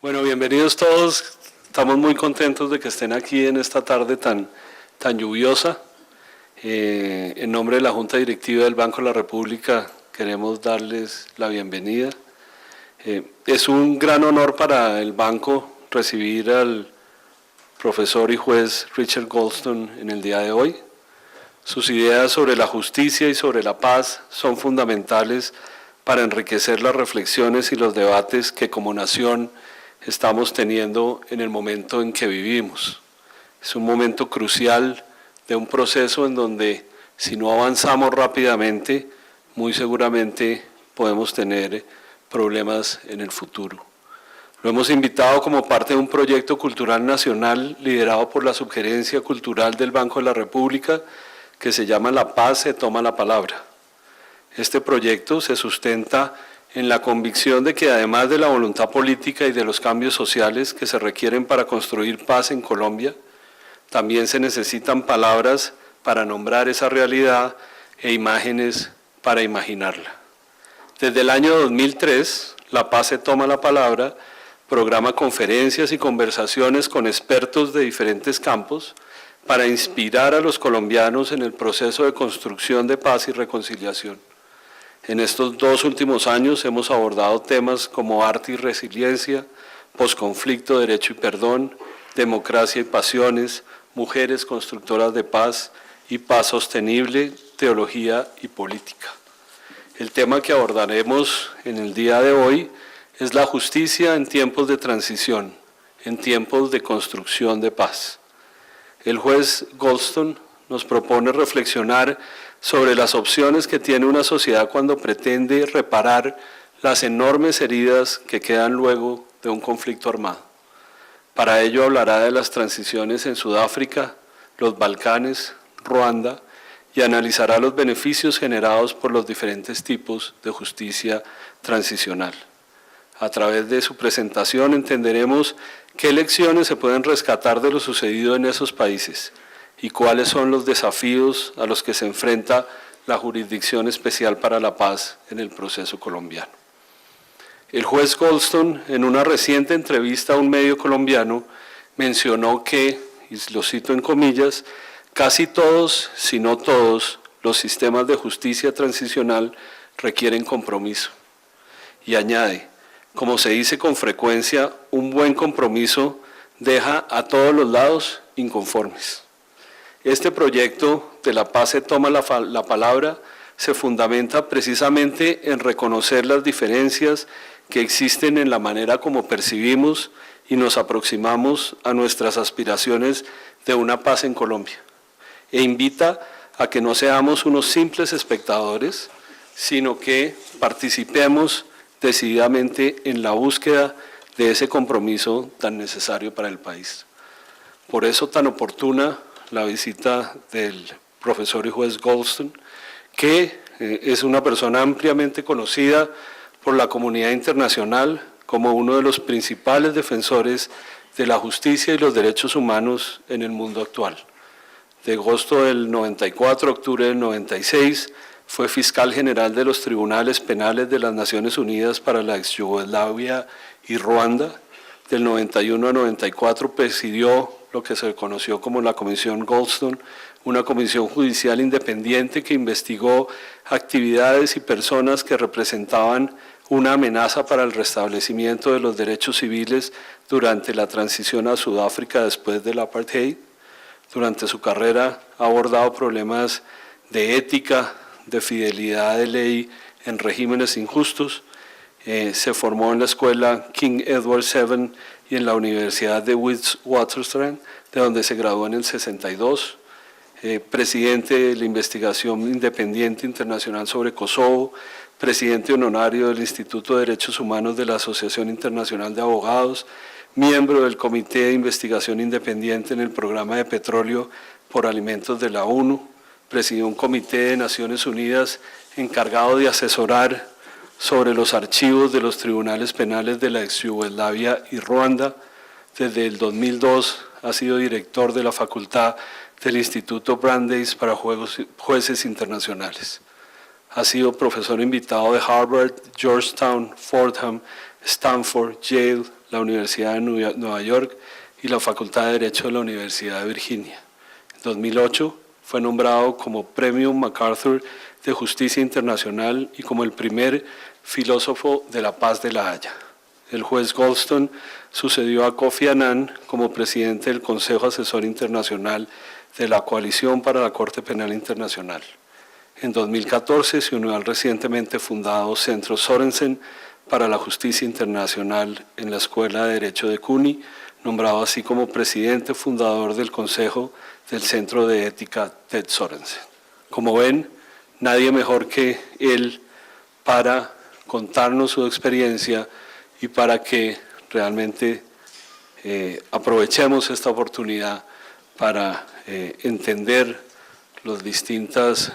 Bueno, bienvenidos todos. Estamos muy contentos de que estén aquí en esta tarde tan lluviosa. En nombre de la Junta Directiva del Banco de la República queremos darles la bienvenida. Es un gran honor para el banco recibir al profesor y juez Richard Goldstone en el día de hoy. Sus ideas sobre la justicia y sobre la paz son fundamentales para enriquecer las reflexiones y los debates que como nación estamos teniendo en el momento en que vivimos. Es un momento crucial de un proceso en donde si no avanzamos rápidamente, muy seguramente podemos tener problemas en el futuro. Lo hemos invitado como parte de un proyecto cultural nacional liderado por la Subgerencia Cultural del Banco de la República que se llama La Paz se toma la palabra. Este proyecto se sustenta en la convicción de que además de la voluntad política y de los cambios sociales que se requieren para construir paz en Colombia, también se necesitan palabras para nombrar esa realidad e imágenes para imaginarla. Desde el año 2003, La Paz se toma la palabra, programa conferencias y conversaciones con expertos de diferentes campos para inspirar a los colombianos en el proceso de construcción de paz y reconciliación. En estos 2 últimos años hemos abordado temas como arte y resiliencia, posconflicto, derecho y perdón, democracia y pasiones, mujeres constructoras de paz y paz sostenible, teología y política. El tema que abordaremos en el día de hoy es la justicia en tiempos de transición, en tiempos de construcción de paz. El juez Goldstone nos propone reflexionar sobre las opciones que tiene una sociedad cuando pretende reparar las enormes heridas que quedan luego de un conflicto armado. Para ello hablará de las transiciones en Sudáfrica, los Balcanes, Ruanda y analizará los beneficios generados por los diferentes tipos de justicia transicional. A través de su presentación entenderemos qué lecciones se pueden rescatar de lo sucedido en esos países y cuáles son los desafíos a los que se enfrenta la Jurisdicción Especial para la Paz en el proceso colombiano. El juez Goldstone, en una reciente entrevista a un medio colombiano, mencionó que, y lo cito en comillas, casi todos, si no todos, los sistemas de justicia transicional requieren compromiso. Y añade, como se dice con frecuencia, un buen compromiso deja a todos los lados inconformes. Este proyecto de La Paz se toma la palabra se fundamenta precisamente en reconocer las diferencias que existen en la manera como percibimos y nos aproximamos a nuestras aspiraciones de una paz en Colombia, e invita a que no seamos unos simples espectadores, sino que participemos decididamente en la búsqueda de ese compromiso tan necesario para el país. Por eso tan oportuna la visita del profesor y juez Goldstone, que es una persona ampliamente conocida por la comunidad internacional como uno de los principales defensores de la justicia y los derechos humanos en el mundo actual. De agosto del 94 a octubre del 96, fue fiscal general de los tribunales penales de las Naciones Unidas para la ex Yugoslavia y Ruanda. Del 91 a 94 presidió lo que se conoció como la Comisión Goldstone, una comisión judicial independiente que investigó actividades y personas que representaban una amenaza para el restablecimiento de los derechos civiles durante la transición a Sudáfrica después del apartheid. Durante su carrera ha abordado problemas de ética, de fidelidad de ley en regímenes injustos. Se formó en la escuela King Edward VII y en la Universidad de Witwatersrand, de donde se graduó en el 62. Presidente de la Investigación Independiente Internacional sobre Kosovo, presidente honorario del Instituto de Derechos Humanos de la Asociación Internacional de Abogados, miembro del Comité de Investigación Independiente en el Programa de Petróleo por Alimentos de la ONU, presidió un comité de Naciones Unidas encargado de asesorar sobre los archivos de los tribunales penales de la ex Yugoslavia y Ruanda. Desde el 2002 ha sido director de la Facultad del Instituto Brandeis para Jueces Internacionales. Ha sido profesor invitado de Harvard, Georgetown, Fordham, Stanford, Yale, la Universidad de Nueva York y la Facultad de Derecho de la Universidad de Virginia. En 2008 fue nombrado como Premio MacArthur de Justicia Internacional y como el primer filósofo de la paz de La Haya. El juez Goldstone sucedió a Kofi Annan como presidente del Consejo Asesor Internacional de la Coalición para la Corte Penal Internacional. En 2014 se unió al recientemente fundado Centro Sorensen para la Justicia Internacional en la Escuela de Derecho de CUNY, nombrado así como presidente fundador del Consejo del Centro de Ética Ted Sorensen. Como ven, nadie mejor que él para contarnos su experiencia y para que realmente aprovechemos esta oportunidad para entender las distintas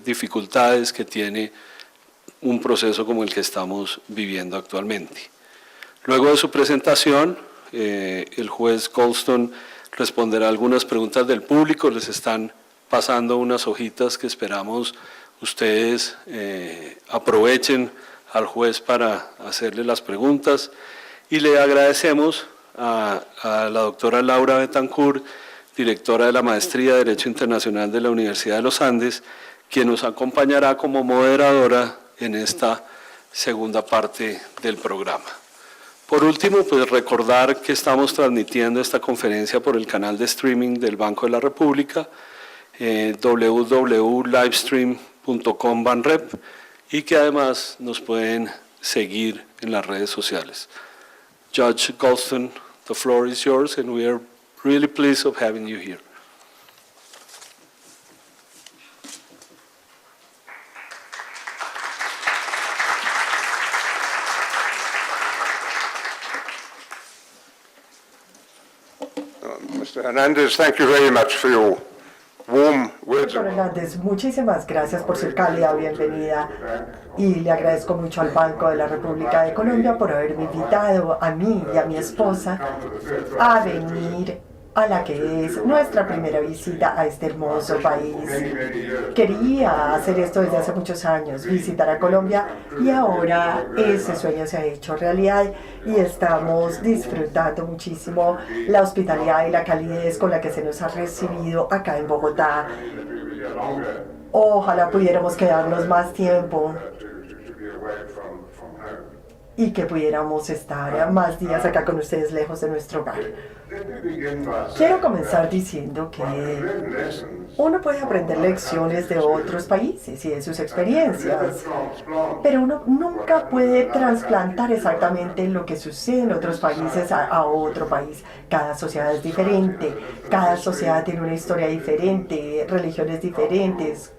dificultades que tiene un proceso como el que estamos viviendo actualmente. Luego de su presentación, el juez Goldstone responderá algunas preguntas del público. Les están pasando unas hojitas que esperamos ustedes aprovechen al juez para hacerle las preguntas, y le agradecemos a la doctora Laura Betancourt, directora de la Maestría de Derecho Internacional de la Universidad de los Andes, quien nos acompañará como moderadora en esta segunda parte del programa. Por último, pues recordar que estamos transmitiendo esta conferencia por el canal de streaming del Banco de la República, www.livestream.com/banrep, y que además nos pueden seguir en las redes sociales. Judge Goldstone, the floor is yours, and we are really pleased of having you here. Mr. Hernandez, thank you very much for your warm words. Doctor Hernández, muchísimas gracias por su cálida bienvenida y le agradezco mucho al Banco de la República de Colombia por haberme invitado a mí y a mi esposa a venir a la que es nuestra primera visita a este hermoso país. Quería hacer esto desde hace muchos años, visitar a Colombia, y ahora ese sueño se ha hecho realidad y estamos disfrutando muchísimo la hospitalidad y la calidez con la que se nos ha recibido acá en Bogotá. Ojalá pudiéramos quedarnos más tiempo y que pudiéramos estar más días acá con ustedes lejos de nuestro hogar. Quiero comenzar diciendo que uno puede aprender lecciones de otros países y de sus experiencias, pero uno nunca puede trasplantar exactamente lo que sucede en otros países a otro país. Cada sociedad es diferente, cada sociedad tiene una historia diferente, religiones diferentes,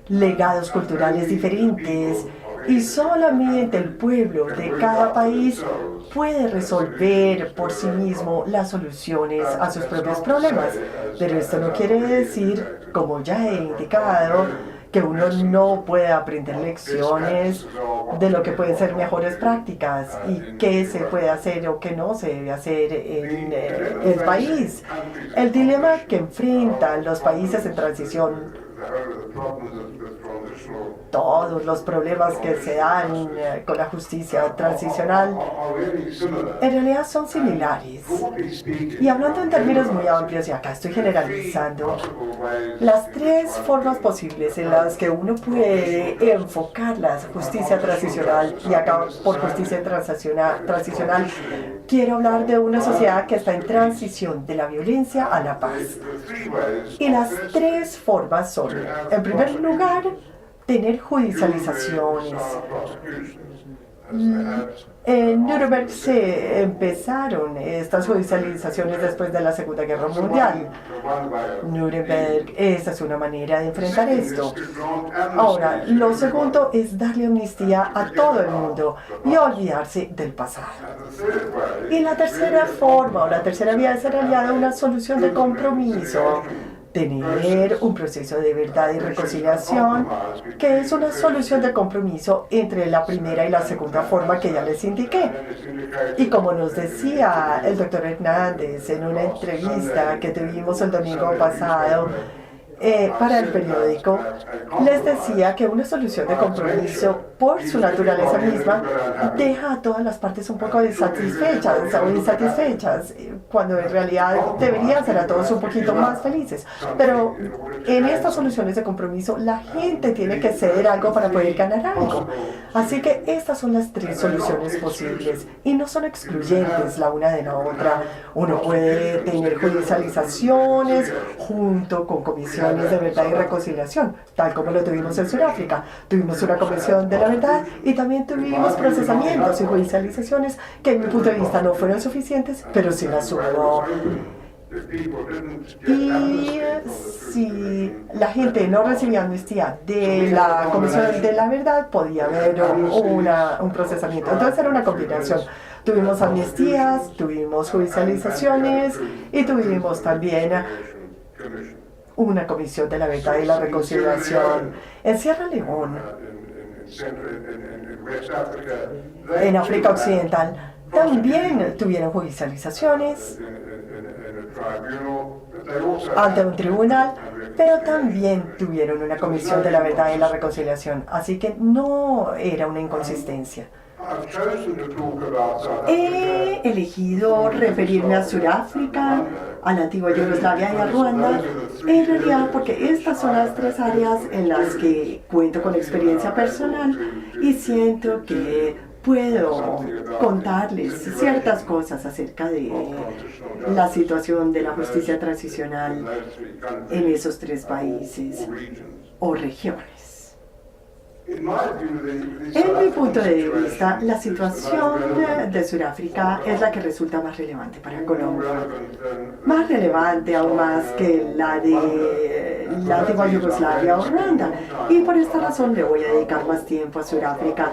legados culturales diferentes, y solamente el pueblo de cada país puede resolver por sí mismo las soluciones a sus propios problemas. Pero esto no quiere decir, como ya he indicado, que uno no puede aprender lecciones de lo que pueden ser mejores prácticas y qué se puede hacer o qué no se debe hacer en el país. El dilema que enfrentan los países en transición, todos los problemas que se dan con la justicia transicional, en realidad son similares. Y hablando en términos muy amplios, y acá estoy generalizando, las tres formas posibles en las que uno puede enfocar la justicia transicional, y acá por justicia transicional quiero hablar de una sociedad que está en transición de la violencia a la paz. Y las tres formas son, en primer lugar, tener judicializaciones. En Nuremberg se empezaron estas judicializaciones después de la Segunda Guerra Mundial. Nuremberg, esta es una manera de enfrentar esto. Ahora, lo segundo es darle amnistía a todo el mundo y olvidarse del pasado. Y la tercera forma, o la tercera vía, es en realidad una solución de compromiso. Tener un proceso de verdad y reconciliación, que es una solución de compromiso entre la primera y la segunda forma que ya les indiqué. Y como nos decía el doctor Hernández en una entrevista que tuvimos el domingo pasado, para el periódico, les decía que una solución de compromiso, por su naturaleza misma, deja a todas las partes un poco desatisfechas o insatisfechas, cuando en realidad debería hacer a todos un poquito más felices. Pero en estas soluciones de compromiso, la gente tiene que ceder algo para poder ganar algo. Así que estas son las tres soluciones posibles y no son excluyentes la una de la otra. Uno puede tener judicializaciones junto con comisiones de verdad y reconciliación, tal como lo tuvimos en Sudáfrica. Tuvimos una comisión de la verdad y también tuvimos procesamientos y judicializaciones que en mi punto de vista no fueron suficientes, pero sí las hubo. Y si la gente no recibía amnistía de la Comisión de la Verdad, podía haber un procesamiento. Entonces era una combinación. Tuvimos amnistías, tuvimos judicializaciones y tuvimos también una Comisión de la Verdad y la Reconciliación. En Sierra Leona, en África Occidental, también tuvieron judicializaciones ante un tribunal, pero también tuvieron una Comisión de la Verdad y la Reconciliación. Así que no era una inconsistencia. He elegido referirme a Sudáfrica, a la antigua Yugoslavia y a Ruanda, en realidad porque estas son las tres áreas en las que cuento con experiencia personal y siento que puedo contarles ciertas cosas acerca de la situación de la justicia transicional en esos tres países o regiones. En mi punto de vista, la situación de Sudáfrica es la que resulta más relevante para Colombia. Más relevante aún más que la de la antigua Yugoslavia o Ruanda. Y por esta razón le voy a dedicar más tiempo a Sudáfrica.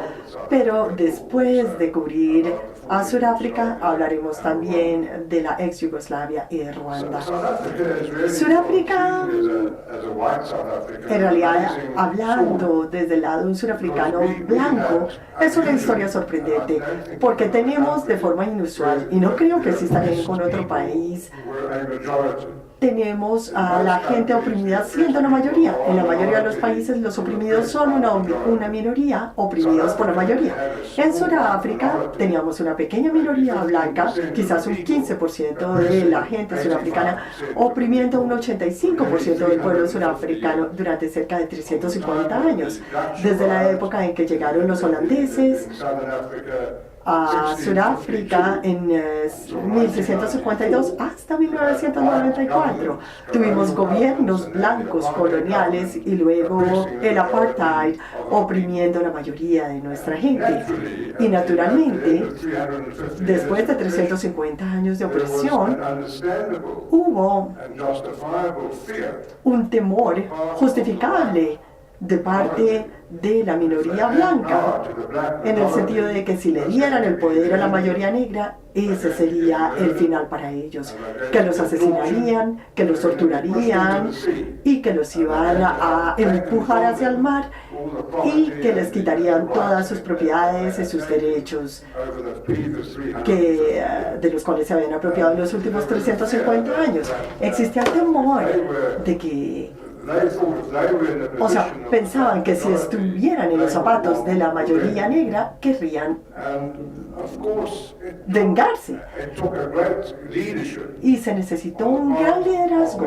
Pero después de cubrir a Sudáfrica, hablaremos también de la ex Yugoslavia y de Ruanda. Sudáfrica, en realidad, hablando desde el lado de un surafricano blanco, es una historia sorprendente, porque tenemos de forma inusual, y no creo que exista en ningún otro país, tenemos a la gente oprimida siendo la mayoría. En la mayoría de los países los oprimidos son una minoría, oprimidos por la mayoría. En Sudáfrica teníamos una pequeña minoría blanca, quizás un 15% de la gente sudafricana, oprimiendo un 85% del pueblo sudafricano durante cerca de 350 años. Desde la época en que llegaron los holandeses a Sudáfrica en 1652 hasta 1994. Tuvimos gobiernos blancos coloniales y luego el apartheid oprimiendo la mayoría de nuestra gente. Y naturalmente, después de 350 años de opresión, hubo un temor justificable de parte de la minoría blanca, en el sentido de que si le dieran el poder a la mayoría negra, ese sería el final para ellos, que los asesinarían, que los torturarían y que los iban a empujar hacia el mar y que les quitarían todas sus propiedades y sus derechos de los cuales se habían apropiado en los últimos 350 años. Existía el temor de que pensaban que si estuvieran en los zapatos de la mayoría negra, querrían vengarse. Y se necesitó un gran liderazgo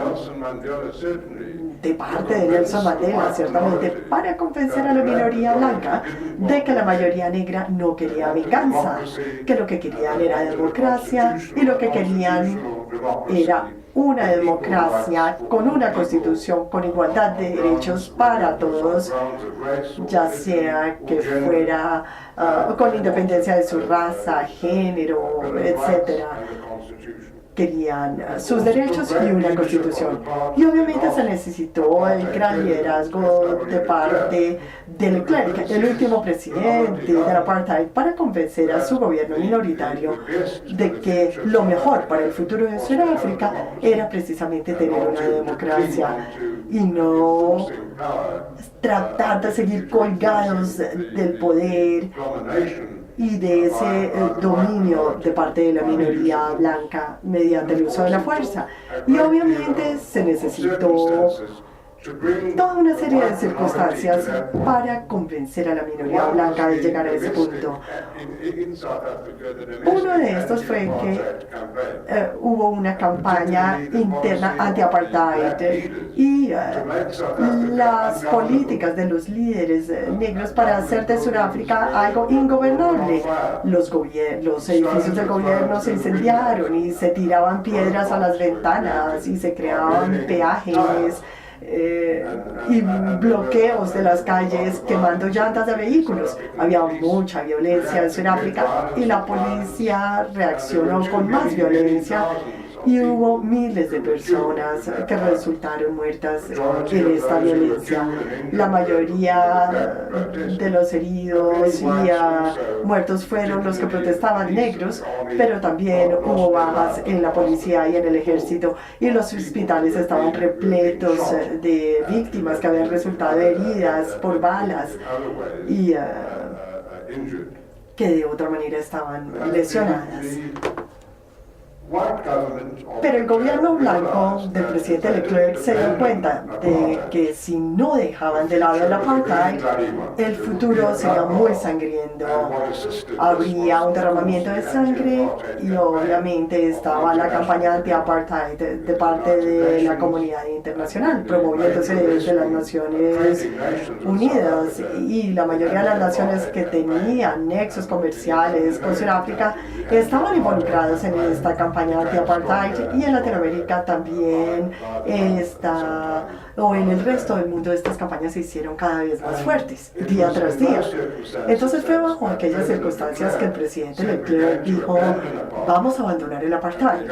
de parte de Nelson Mandela, ciertamente, para convencer a la minoría blanca de que la mayoría negra no quería venganza, que lo que querían era democracia y lo que querían era una democracia con una constitución con igualdad de derechos para todos, ya sea que fuera con independencia de su raza, género, etc. Querían sus derechos y una constitución. Y obviamente se necesitó el gran liderazgo de parte del Cleric, el último presidente del apartheid, para convencer a su gobierno minoritario de que lo mejor para el futuro de Sudáfrica era precisamente tener una democracia y no tratar de seguir colgados del poder y de ese dominio de parte de la minoría blanca mediante el uso de la fuerza. Y obviamente se necesitó toda una serie de circunstancias para convencer a la minoría blanca de llegar a ese punto. Uno de estos fue que hubo una campaña interna anti-apartheid y las políticas de los líderes negros para hacer de Sudáfrica algo ingobernable. Los edificios del gobierno se incendiaron y se tiraban piedras a las ventanas y se creaban peajes y bloqueos de las calles quemando llantas de vehículos. Había mucha violencia en Sudáfrica y la policía reaccionó con más violencia y hubo miles de personas que resultaron muertas en esta violencia. La mayoría de los heridos y muertos fueron los que protestaban negros, pero también hubo bajas en la policía y en el ejército, y los hospitales estaban repletos de víctimas que habían resultado heridas por balas y que de otra manera estaban lesionadas. Pero el gobierno blanco del presidente Leclerc se dio cuenta de que si no dejaban de lado el apartheid, el futuro sería muy sangriento. Habría un derramamiento de sangre y obviamente estaba la campaña anti-apartheid de parte de la comunidad internacional, promoviéndose desde las Naciones Unidas, y la mayoría de las naciones que tenían nexos comerciales con Sudáfrica estaban involucrados en esta campaña anti-apartheid, y en Latinoamérica también o en el resto del mundo estas campañas se hicieron cada vez más fuertes, día tras día. Entonces fue bajo aquellas circunstancias que el presidente Leclerc dijo: vamos a abandonar el apartheid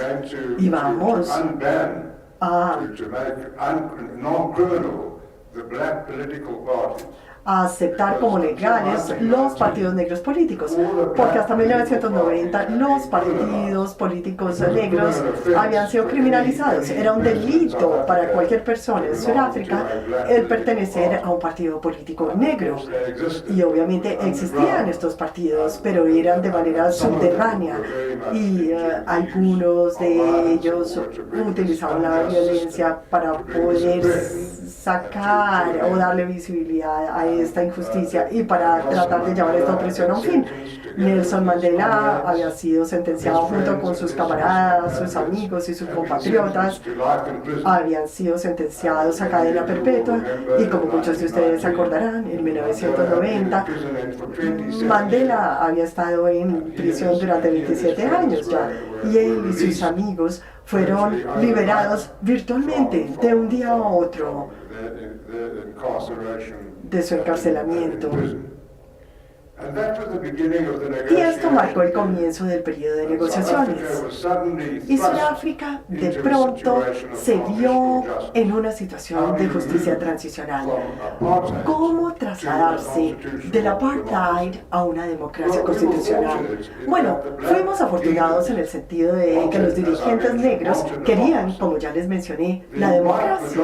y vamos a aceptar como legales los partidos negros políticos, porque hasta 1990 los partidos políticos negros habían sido criminalizados. Era un delito para cualquier persona en Sudáfrica el pertenecer a un partido político negro, y obviamente existían estos partidos, pero eran de manera subterránea, y algunos de ellos utilizaban la violencia para poder sacar o darle visibilidad a esta injusticia y para tratar de llevar esta opresión a un fin. Nelson Mandela había sido sentenciado junto con sus camaradas, sus amigos y sus compatriotas. Habían sido sentenciados a cadena perpetua, y como muchos de ustedes se acordarán, en 1990 Mandela había estado en prisión durante 27 años ya, y él y sus amigos fueron liberados virtualmente de un día a otro de su encarcelamiento. Y esto marcó el comienzo del periodo de negociaciones. Y Sudáfrica de pronto se vio en una situación de justicia transicional. ¿Cómo trasladarse del apartheid a una democracia constitucional? Bueno, fuimos afortunados en el sentido de que los dirigentes negros querían, como ya les mencioné, la democracia.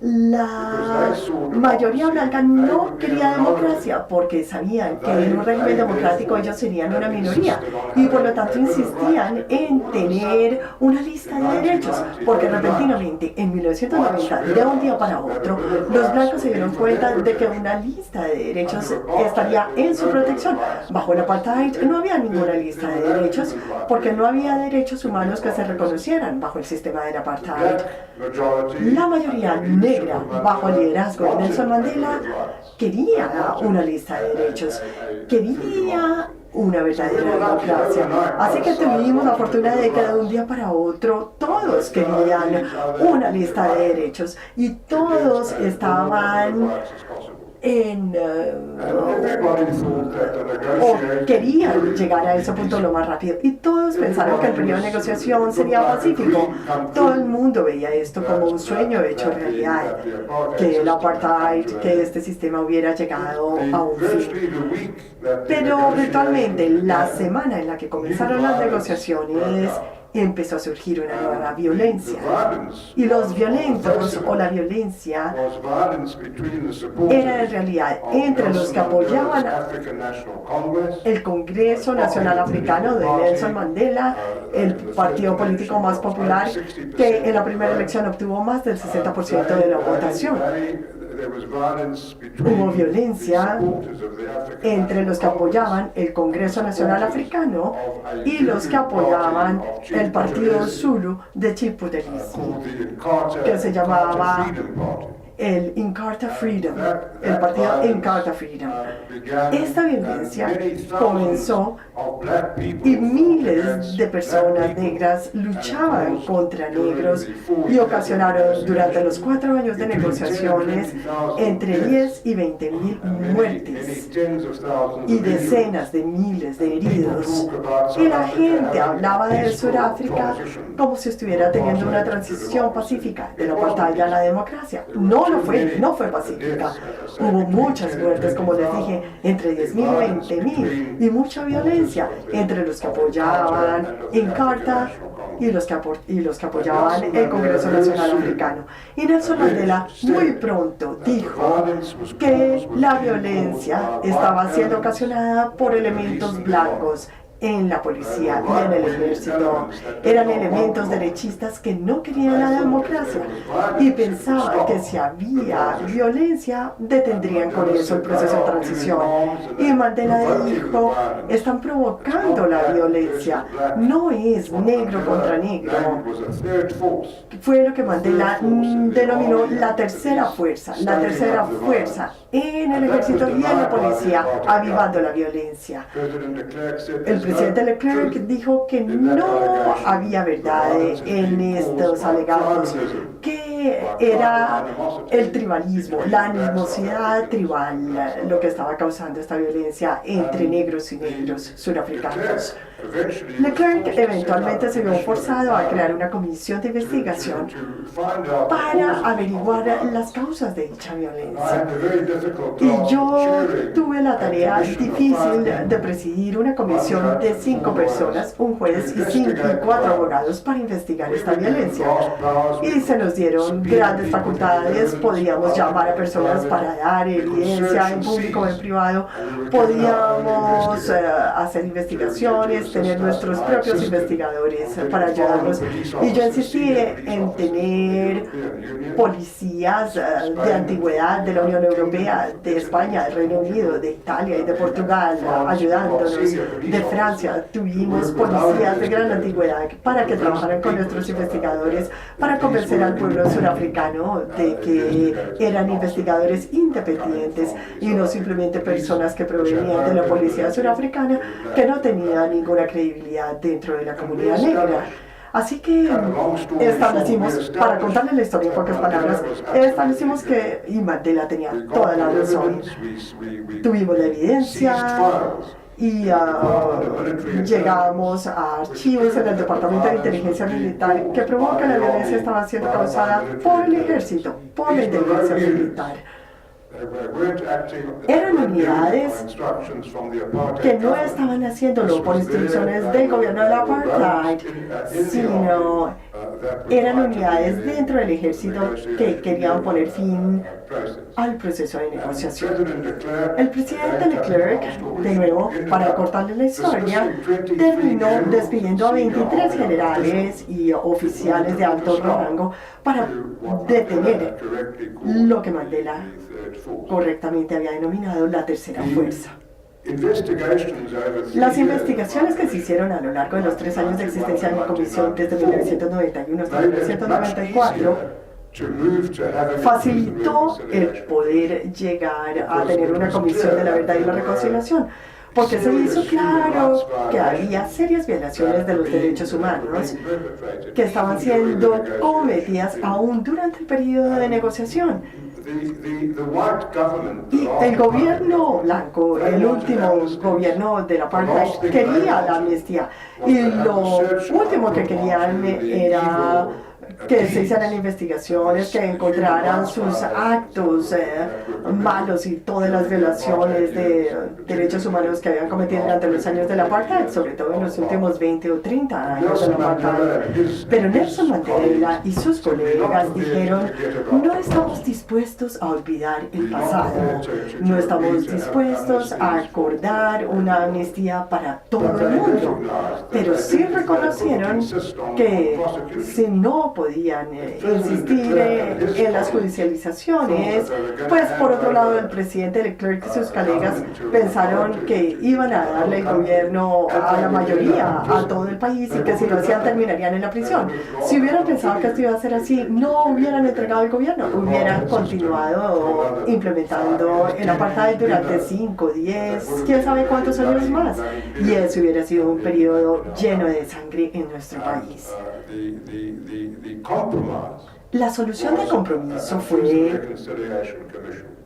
La mayoría blanca no quería democracia porque sabían que en un régimen democrático ellos serían una minoría, y por lo tanto insistían en tener una lista de derechos, porque repentinamente en 1990, de un día para otro, los blancos se dieron cuenta de que una lista de derechos estaría en su protección. Bajo el apartheid no había ninguna lista de derechos, porque no había derechos humanos que se reconocieran bajo el sistema del apartheid. La mayoría negra, bajo el liderazgo de Nelson Mandela, quería una lista de derechos, quería una verdadera democracia. Así que tuvimos la fortuna de que de un día para otro todos querían una lista de derechos, y todos estaban o querían llegar a ese punto lo más rápido, y todos pensaron que el periodo de negociación sería pacífico. Todo el mundo veía esto como un sueño hecho realidad, que el apartheid, que este sistema hubiera llegado a un fin. Pero virtualmente la semana en la que comenzaron las negociaciones, empezó a surgir una nueva violencia. Y los violentos o la violencia era en realidad entre los que apoyaban el Congreso Nacional Africano de Nelson Mandela, el partido político más popular que en la primera elección obtuvo más del 60% de la votación. Hubo violencia entre los que apoyaban el Congreso Nacional Africano y los que apoyaban el Partido Zulu de Chiputelizi, que se llamaba el Inkatha Freedom, el partido Inkatha Freedom. Esta violencia comenzó y miles de personas negras luchaban contra negros y ocasionaron durante los 4 años de negociaciones entre 10 y 20 mil muertes y decenas de miles de heridos. Y la gente hablaba de Sudáfrica como si estuviera teniendo una transición pacífica de la batalla a la democracia. No fue pacífica. Hubo muchas muertes, como les dije, entre 10.000 y 20.000, y mucha violencia entre los que apoyaban Inkatha y los que apoyaban el Congreso Nacional Africano. Y Nelson Mandela muy pronto dijo que la violencia estaba siendo ocasionada por elementos blancos en la policía y en el ejército. Eran elementos derechistas que no querían la democracia y pensaban que si había violencia detendrían con eso el proceso de transición. Y Mandela dijo, están provocando la violencia, no es negro contra negro. Fue lo que Mandela denominó la tercera fuerza en el ejército y en la policía, avivando la violencia. El presidente Leclerc dijo que no había verdad en estos alegatos, que era el tribalismo, la animosidad tribal, lo que estaba causando esta violencia entre negros y negros surafricanos. Leclerc eventualmente se vio forzado a crear una comisión de investigación para averiguar las causas de dicha violencia. Y yo tuve la tarea difícil de presidir una comisión de 5 personas, un juez y 4 abogados para investigar esta violencia. Y se nos dieron grandes facultades, podíamos llamar a personas para dar evidencia en público o en privado, podíamos hacer investigaciones, tener nuestros propios investigadores para ayudarnos. Y yo insistí en tener policías de antigüedad de la Unión Europea, de España, del Reino Unido, de Italia y de Portugal ayudándonos. De Francia tuvimos policías de gran antigüedad para que trabajaran con nuestros investigadores para convencer al pueblo surafricano de que eran investigadores independientes y no simplemente personas que provenían de la policía surafricana que no tenían ninguna credibilidad dentro de la comunidad negra. Así que establecimos, para contarles la historia en pocas palabras, establecimos que Mandela tenía toda la razón. Tuvimos la evidencia y llegamos a archivos en el Departamento de Inteligencia Militar que probó que la violencia estaba siendo causada por el ejército, por la inteligencia militar. Eran unidades que no estaban haciéndolo por instrucciones del gobierno del apartheid, sino eran unidades dentro del ejército que querían poner fin al proceso de negociación. El presidente Leclerc, de nuevo, para cortarle la historia, terminó despidiendo a 23 generales y oficiales de alto rango para detener lo que Mandela correctamente había denominado la tercera fuerza. Las investigaciones que se hicieron a lo largo de los 3 años de existencia de la comisión desde 1991 hasta 1994 facilitó el poder llegar a tener una comisión de la verdad y la reconciliación, porque se hizo claro que había serias violaciones de los derechos humanos que estaban siendo cometidas aún durante el periodo de negociación. Y el gobierno blanco, el último gobierno del apartheid, quería la amnistía. Y lo último que querían era que se hicieran investigaciones, que encontraran sus actos malos y todas las violaciones de derechos humanos que habían cometido durante los años del apartheid, sobre todo en los últimos 20 o 30 años del apartheid. Pero Nelson Mandela y sus colegas dijeron: no estamos dispuestos a olvidar el pasado, no estamos dispuestos a acordar una amnistía para todo el mundo, pero sí reconocieron que si no podían insistir en las judicializaciones, pues por otro lado el presidente Leclerc y sus colegas pensaron que iban a darle el gobierno a la mayoría, a todo el país, y que si lo hacían terminarían en la prisión. Si hubieran pensado que esto iba a ser así, no hubieran entregado el gobierno, hubieran continuado implementando el apartheid durante 5, 10, quién sabe cuántos años más, y eso hubiera sido un periodo lleno de sangre en nuestro país. La solución de compromiso fue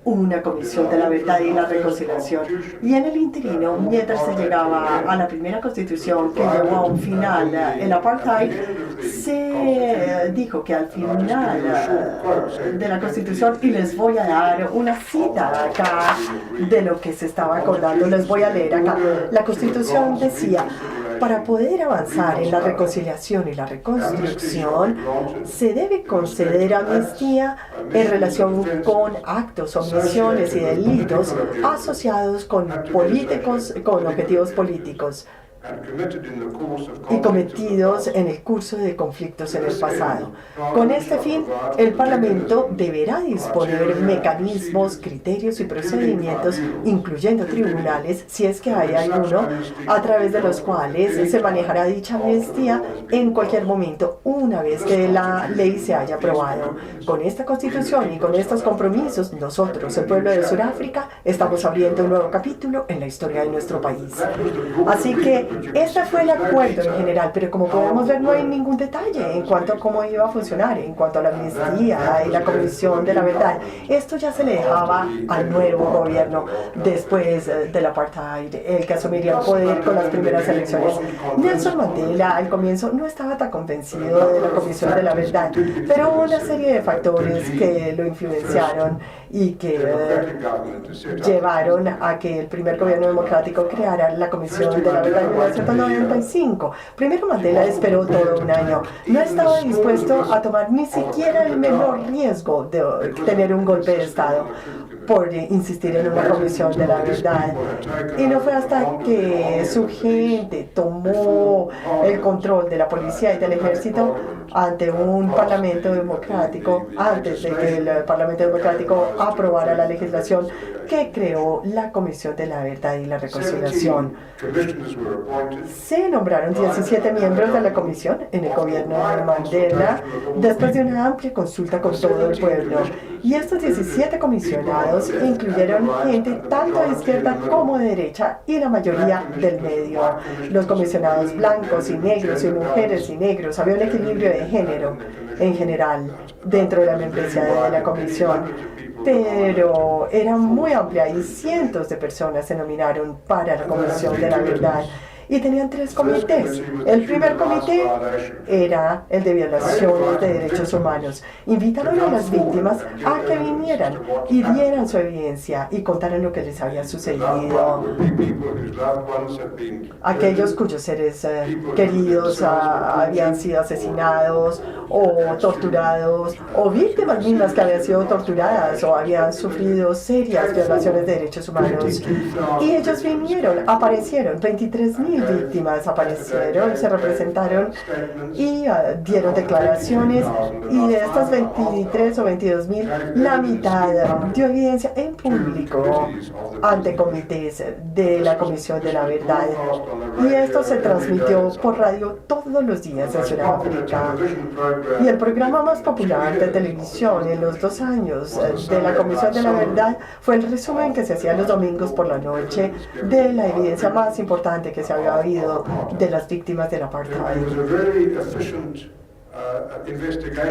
una comisión de la verdad y la reconciliación, y en el interino, mientras se llegaba a la primera constitución que llevó a un final el apartheid, se dijo que al final de la constitución, y les voy a dar una cita acá de lo que se estaba acordando, les voy a leer acá, la constitución decía: para poder avanzar en la reconciliación y la reconstrucción, se debe conceder amnistía en relación con actos, omisiones y delitos asociados con objetivos políticos y cometidos en el curso de conflictos en el pasado. Con este fin, el Parlamento deberá disponer mecanismos, criterios y procedimientos, incluyendo tribunales, si es que hay alguno, a través de los cuales se manejará dicha amnistía en cualquier momento, una vez que la ley se haya aprobado. Con esta Constitución y con estos compromisos, nosotros, el pueblo de Sudáfrica, estamos abriendo un nuevo capítulo en la historia de nuestro país. Así que este fue el acuerdo en general, pero como podemos ver, no hay ningún detalle en cuanto a cómo iba a funcionar, en cuanto a la amnistía y la Comisión de la Verdad. Esto ya se le dejaba al nuevo gobierno después del apartheid, el que asumiría el poder con las primeras elecciones. Nelson Mandela al comienzo no estaba tan convencido de la Comisión de la Verdad, pero hubo una serie de factores que lo influenciaron y que llevaron a que el primer gobierno democrático creara la Comisión de la Verdad en 1995. Primero, Mandela esperó todo un año. No estaba dispuesto a tomar ni siquiera el menor riesgo de tener un golpe de Estado por insistir en una comisión de la verdad. Y no fue hasta que su gente tomó el control de la policía y del ejército ante un parlamento democrático, antes de que el parlamento democrático aprobara la legislación que creó la Comisión de la Verdad y la Reconciliación. Se nombraron 17 miembros de la comisión en el gobierno de Mandela después de una amplia consulta con todo el pueblo. Y estos 17 comisionados incluyeron gente tanto de izquierda como de derecha y la mayoría del medio. Los comisionados blancos y negros y mujeres y negros, había un equilibrio de género en general dentro de la membresía de la comisión, pero era muy amplia y cientos de personas se nominaron para la Comisión de la Verdad. Y tenían 3 comités. El primer comité era el de violaciones de derechos humanos. Invitaron a las víctimas a que vinieran y dieran su evidencia y contaran lo que les había sucedido. Aquellos cuyos seres queridos habían sido asesinados o torturados, o víctimas mismas que habían sido torturadas o habían sufrido serias violaciones de derechos humanos. Y ellos vinieron, aparecieron, 23,000 víctimas aparecieron, se representaron y dieron declaraciones, y de estas 23 o 22,000, la mitad dio evidencia en público ante comités de la Comisión de la Verdad. Y esto se transmitió por radio todos los días en Sudáfrica. Y el programa más popular de televisión en los 2 años de la Comisión de la Verdad fue el resumen que se hacía los domingos por la noche de la evidencia más importante que se había habido de las víctimas del apartheid.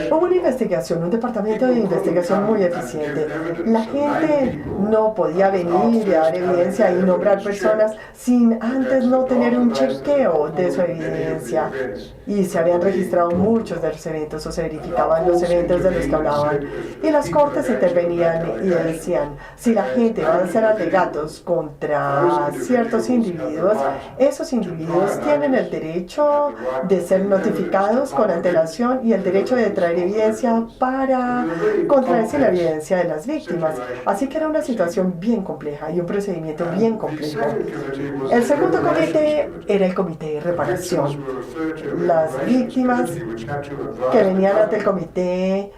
Hubo una investigación, un departamento de investigación muy eficiente. La gente no podía venir y dar evidencia y nombrar personas sin antes no tener un chequeo de su evidencia. y se habían registrado muchos de los eventos o se verificaban los eventos de los que hablaban. Y las cortes intervenían y decían, si la gente va a hacer alegatos contra ciertos individuos, esos individuos tienen el derecho de ser notificados con antelación y el derecho de traer evidencia para contradecir la evidencia de las víctimas. Así que era una situación bien compleja y un procedimiento bien complejo. El segundo comité era el comité de reparación. Las víctimas que venían ante el comité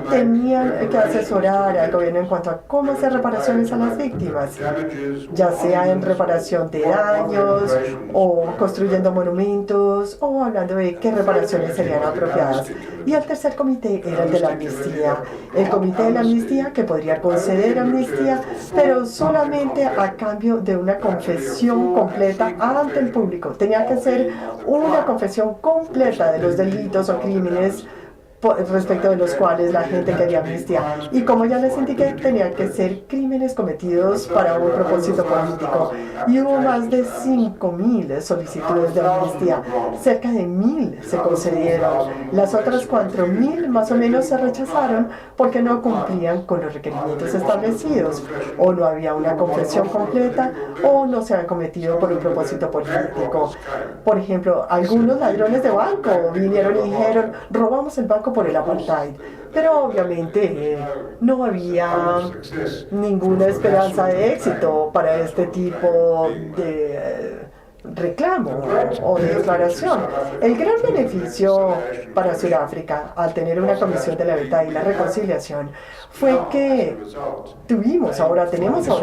tenían que asesorar al gobierno en cuanto a cómo hacer reparaciones a las víctimas, ya sea en reparación de daños o construyendo monumentos o hablando de qué reparaciones serían apropiadas. Y el tercer comité era el de la amnistía. El comité de la amnistía que podría conceder amnistía, pero solamente a cambio de una confesión completa ante el público. Tenía que ser una confesión completa de los delitos o crímenes respecto de los cuales la gente quería amnistía. Y como ya les indiqué, tenían que ser crímenes cometidos para un propósito político. Y hubo más de 5.000 solicitudes de amnistía. Cerca de 1.000 se concedieron. Las otras 4.000 más o menos se rechazaron porque no cumplían con los requerimientos establecidos, o no había una confesión completa, o no se habían cometido por un propósito político. Por ejemplo, algunos ladrones de banco vinieron y dijeron, robamos el banco por el apartheid, pero obviamente no había ninguna esperanza de éxito para este tipo de reclamo o de declaración. El gran beneficio para Sudáfrica al tener una comisión de la verdad y la reconciliación fue que tenemos ahora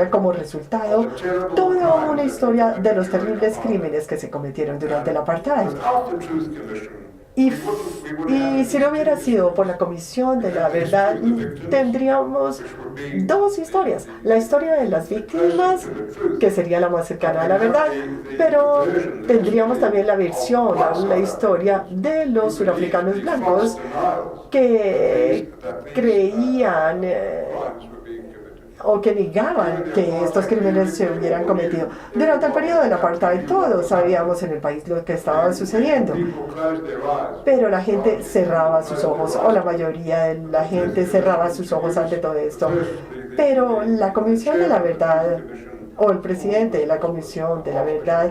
como resultado toda una historia de los terribles crímenes que se cometieron durante el apartheid. Y si no hubiera sido por la Comisión de la Verdad, tendríamos dos historias. La historia de las víctimas, que sería la más cercana a la verdad, pero tendríamos también la versión, la historia de los surafricanos blancos que creían o que negaban que estos crímenes se hubieran cometido. Durante el periodo del apartheid todos sabíamos en el país lo que estaba sucediendo, pero la gente cerraba sus ojos, o la mayoría de la gente cerraba sus ojos ante todo esto. Pero la Comisión de la Verdad, o el presidente de la Comisión de la Verdad,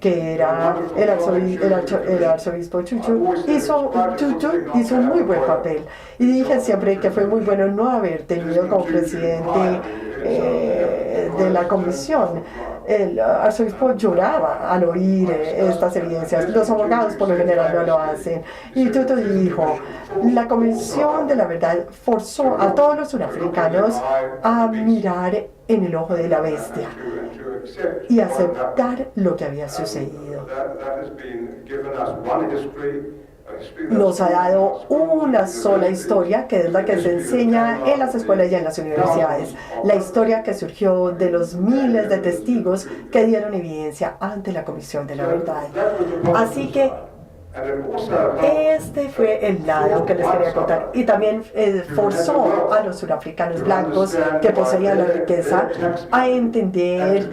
que era el arzobispo Tutu, hizo un muy buen papel. Y dije siempre que fue muy bueno no haber tenido como presidente de la comisión. El arzobispo lloraba al oír estas evidencias. Los abogados por lo general no lo hacen. Y Tutu dijo, la Comisión de la Verdad forzó a todos los surafricanos a mirar en el ojo de la bestia y aceptar lo que había sucedido. Nos ha dado una sola historia, que es la que se enseña en las escuelas y en las universidades. La historia que surgió de los miles de testigos que dieron evidencia ante la Comisión de la Verdad. Así que este fue el lado que les quería contar. Y también forzó a los surafricanos blancos que poseían la riqueza a entender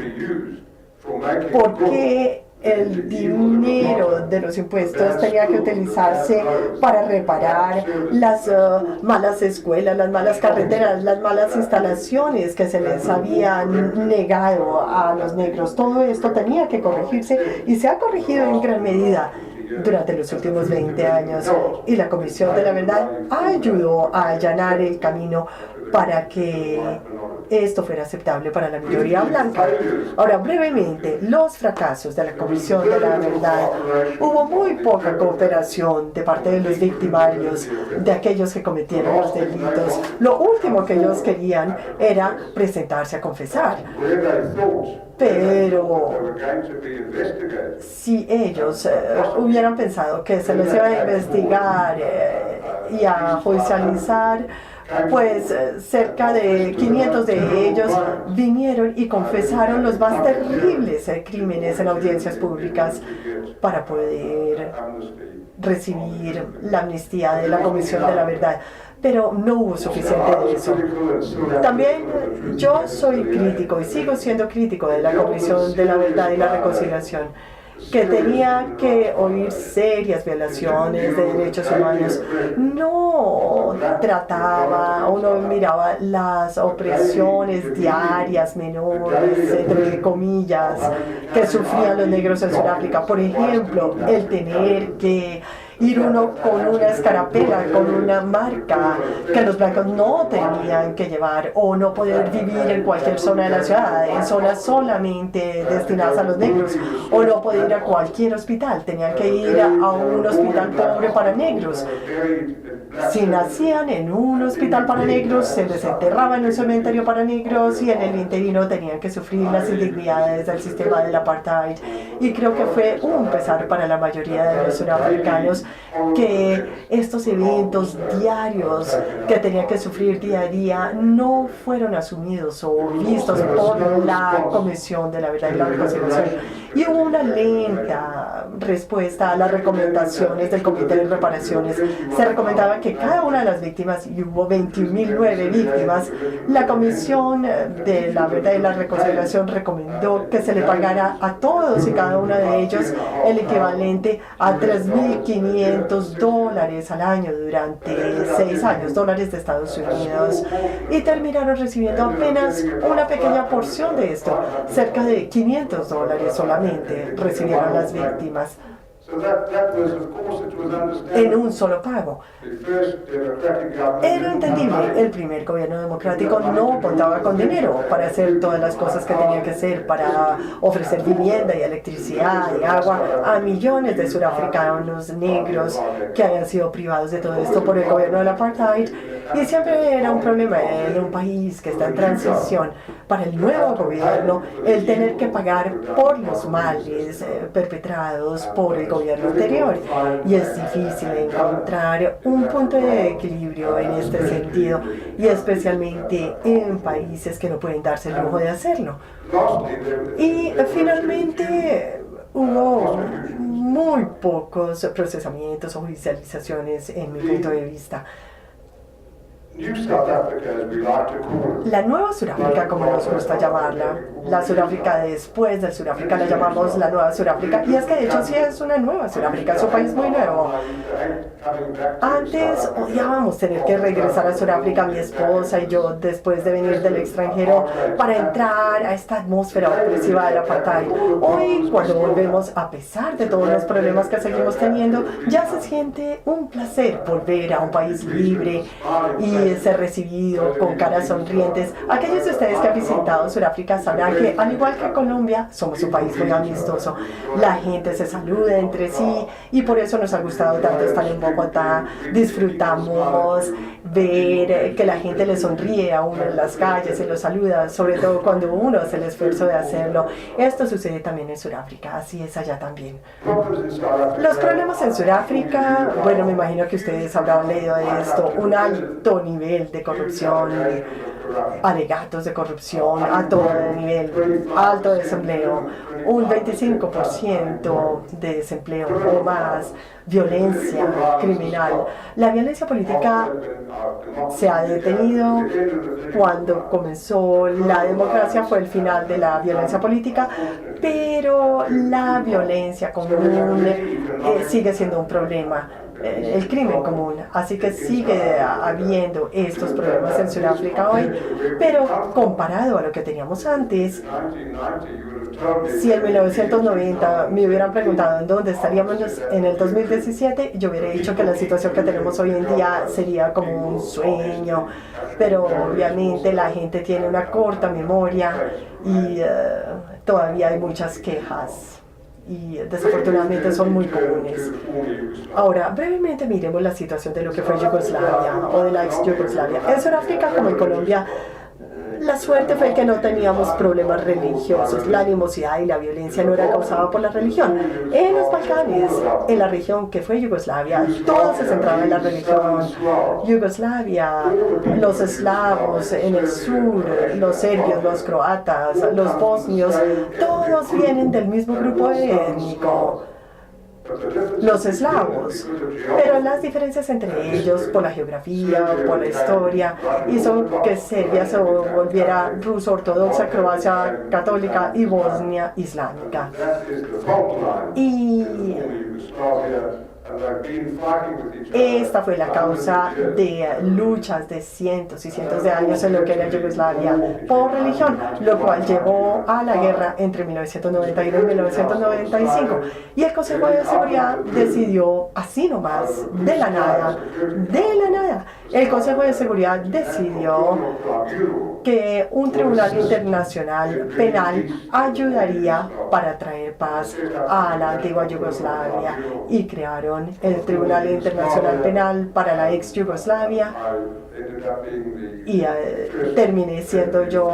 por qué el dinero de los impuestos tenía que utilizarse para reparar las malas escuelas, las malas carreteras, las malas instalaciones que se les habían negado a los negros. Todo esto tenía que corregirse y se ha corregido en gran medida durante los últimos 20 años. Y la Comisión de la Verdad ayudó a allanar el camino para que esto fuera aceptable para la minoría blanca. Ahora, brevemente, los fracasos de la Comisión de la Verdad. Hubo muy poca cooperación de parte de los victimarios, de aquellos que cometieron los delitos. Lo último que ellos querían era presentarse a confesar. Pero si ellos hubieran pensado que se les iba a investigar y a judicializar, pues cerca de 500 de ellos vinieron y confesaron los más terribles crímenes en audiencias públicas para poder recibir la amnistía de la Comisión de la Verdad. Pero no hubo suficiente de eso. También yo soy crítico y sigo siendo crítico de la Comisión de la Verdad y la Reconciliación. que tenía que oír serias violaciones de derechos humanos, no trataba o no miraba las opresiones diarias menores, entre comillas, que sufrían los negros en Sudáfrica. Por ejemplo, el tener que ir uno con una escarapela, con una marca que los blancos no tenían que llevar, o no poder vivir en cualquier zona de la ciudad, en zonas solamente destinadas a los negros, o no poder ir a cualquier hospital, tenían que ir a un hospital pobre para negros. Si nacían en un hospital para negros, se les enterraba en un cementerio para negros, y en el interino tenían que sufrir las indignidades del sistema del apartheid. Y creo que fue un pesar para la mayoría de los surafricanos que estos eventos diarios que tenían que sufrir día a día no fueron asumidos o vistos por la Comisión de la Verdad y la Reconciliación. Y hubo una lenta respuesta a las recomendaciones del Comité de Reparaciones. Se recomendaba que cada una de las víctimas, y hubo 21.009 víctimas, la Comisión de la Verdad y la Reconciliación recomendó que se le pagara a todos y cada uno de ellos el equivalente a $3.500 al año durante 6 años, dólares de Estados Unidos, y terminaron recibiendo apenas una pequeña porción de esto, cerca de $500 solamente recibieron las víctimas en un solo pago. Era entendible, el primer gobierno democrático no contaba con dinero para hacer todas las cosas que tenía que hacer, para ofrecer vivienda y electricidad y agua a millones de surafricanos negros que habían sido privados de todo esto por el gobierno del apartheid. Y siempre era un problema en un país que está en transición para el nuevo gobierno el tener que pagar por los males perpetrados por el gobierno anterior. Y es difícil encontrar un punto de equilibrio en este sentido, y especialmente en países que no pueden darse el lujo de hacerlo. Y finalmente hubo muy pocos procesamientos o judicializaciones en mi punto de vista. La nueva Sudáfrica, como nos gusta llamarla, la Sudáfrica después del Sudáfrica, la llamamos la nueva Sudáfrica, y es que de hecho sí es una nueva Sudáfrica, es un país muy nuevo. Antes odiábamos tener que regresar a Sudáfrica, mi esposa y yo, después de venir del extranjero, para entrar a esta atmósfera opresiva del apartheid. Hoy, cuando volvemos, a pesar de todos los problemas que seguimos teniendo, ya se siente un placer volver a un país libre y ser recibido con caras sonrientes. Aquellos de ustedes que han visitado Sudáfrica sabrán que, al igual que Colombia, somos un país muy amistoso. La gente se saluda entre sí, y por eso nos ha gustado tanto estar en Bogotá. Disfrutamos ver que la gente le sonríe a uno en las calles y lo saluda, sobre todo cuando uno hace el esfuerzo de hacerlo. Esto sucede también en Sudáfrica, así es allá también. Los problemas en Sudáfrica, bueno, me imagino que ustedes habrán leído de esto, un alto nivel de corrupción, alegatos de corrupción a todo nivel, alto desempleo, un 25% de desempleo o más, violencia criminal. La violencia política se ha detenido. Cuando comenzó la democracia fue el final de la violencia política, pero la violencia común sigue siendo un problema. El crimen común, así que sigue habiendo estos problemas en Sudáfrica hoy, pero comparado a lo que teníamos antes, si en 1990 me hubieran preguntado en dónde estaríamos en el 2017, yo hubiera dicho que la situación que tenemos hoy en día sería como un sueño, pero obviamente la gente tiene una corta memoria y todavía hay muchas quejas, y desafortunadamente son muy comunes. Ahora, brevemente miremos la situación de lo que fue Yugoslavia o de la ex Yugoslavia. En Sudáfrica, como en Colombia, la suerte fue que no teníamos problemas religiosos. La animosidad y la violencia no era causada por la religión. En los Balcanes, en la región que fue Yugoslavia, todo se centraba en la religión. Yugoslavia, los eslavos en el sur, los serbios, los croatas, los bosnios, todos vienen del mismo grupo étnico. los eslavos. Pero las diferencias entre ellos, por la geografía, por la historia, hizo que Serbia se volviera ruso ortodoxa, Croacia católica y Bosnia islámica. Y esta fue la causa de luchas de cientos y cientos de años en lo que era Yugoslavia por religión, lo cual llevó a la guerra entre 1991 y 1995. Y el Consejo de Seguridad decidió, así nomás, de la nada, el Consejo de Seguridad decidió que un tribunal internacional penal ayudaría para traer paz a la antigua Yugoslavia y crearon el Tribunal Internacional Penal para la ex Yugoslavia y terminé siendo yo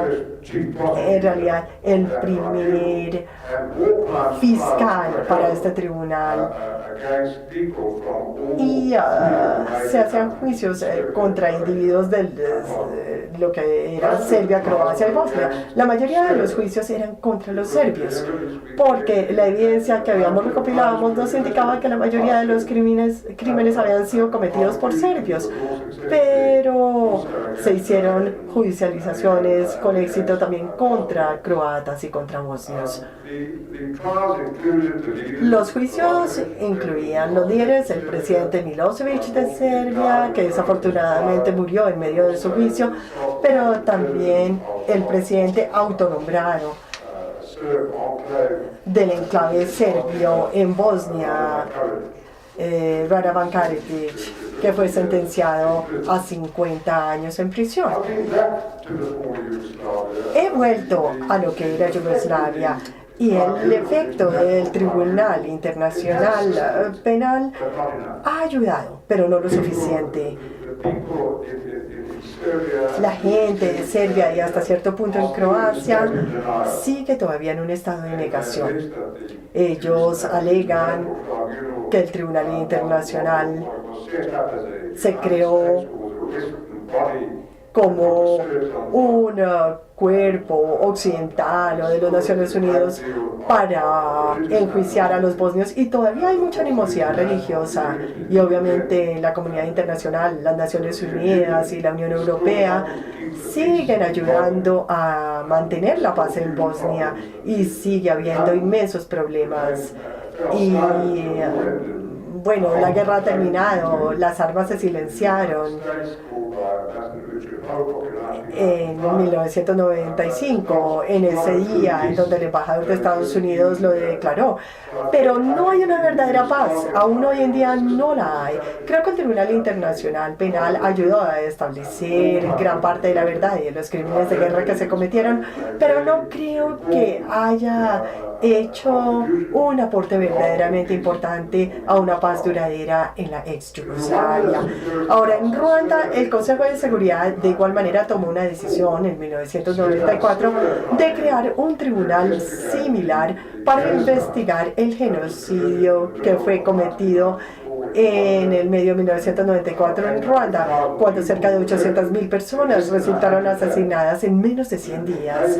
en realidad el primer fiscal para este tribunal y se hacían juicios contra individuos de lo que era Serbia, Croacia y Bosnia. La mayoría de los juicios eran contra los serbios porque la evidencia que habíamos recopilado nos indicaba que la mayoría de los crímenes habían sido cometidos por serbios, pero se hicieron judicializaciones con éxito también contra croatas y contra bosnios. Los juicios incluían los líderes, el presidente Milosevic de Serbia, que desafortunadamente murió en medio de su juicio, pero también el presidente autonombrado del enclave serbio en Bosnia, Radovan Karadzic, que fue sentenciado a 50 años en prisión. He vuelto a lo que era Yugoslavia y el efecto del Tribunal Internacional Penal ha ayudado, pero no lo suficiente. La gente de Serbia y hasta cierto punto en Croacia sigue todavía en un estado de negación. Ellos alegan que el Tribunal Internacional se creó como un cuerpo occidental o de las Naciones Unidas para enjuiciar a los bosnios y todavía hay mucha animosidad religiosa y obviamente la comunidad internacional, las Naciones Unidas y la Unión Europea siguen ayudando a mantener la paz en Bosnia y sigue habiendo inmensos problemas y bueno, la guerra ha terminado, las armas se silenciaron en 1995, en ese día en donde el embajador de Estados Unidos lo declaró. Pero no hay una verdadera paz, aún hoy en día no la hay. Creo que el Tribunal Internacional Penal ayudó a establecer gran parte de la verdad y de los crímenes de guerra que se cometieron, pero no creo que haya hecho un aporte verdaderamente importante a una paz duradera en la ex Yugoslavia. Ahora, en Ruanda, el Consejo de Seguridad de igual manera tomó una decisión en 1994 de crear un tribunal similar para investigar el genocidio que fue cometido en el medio de 1994 en Ruanda, cuando cerca de 800.000 personas resultaron asesinadas en menos de 100 días.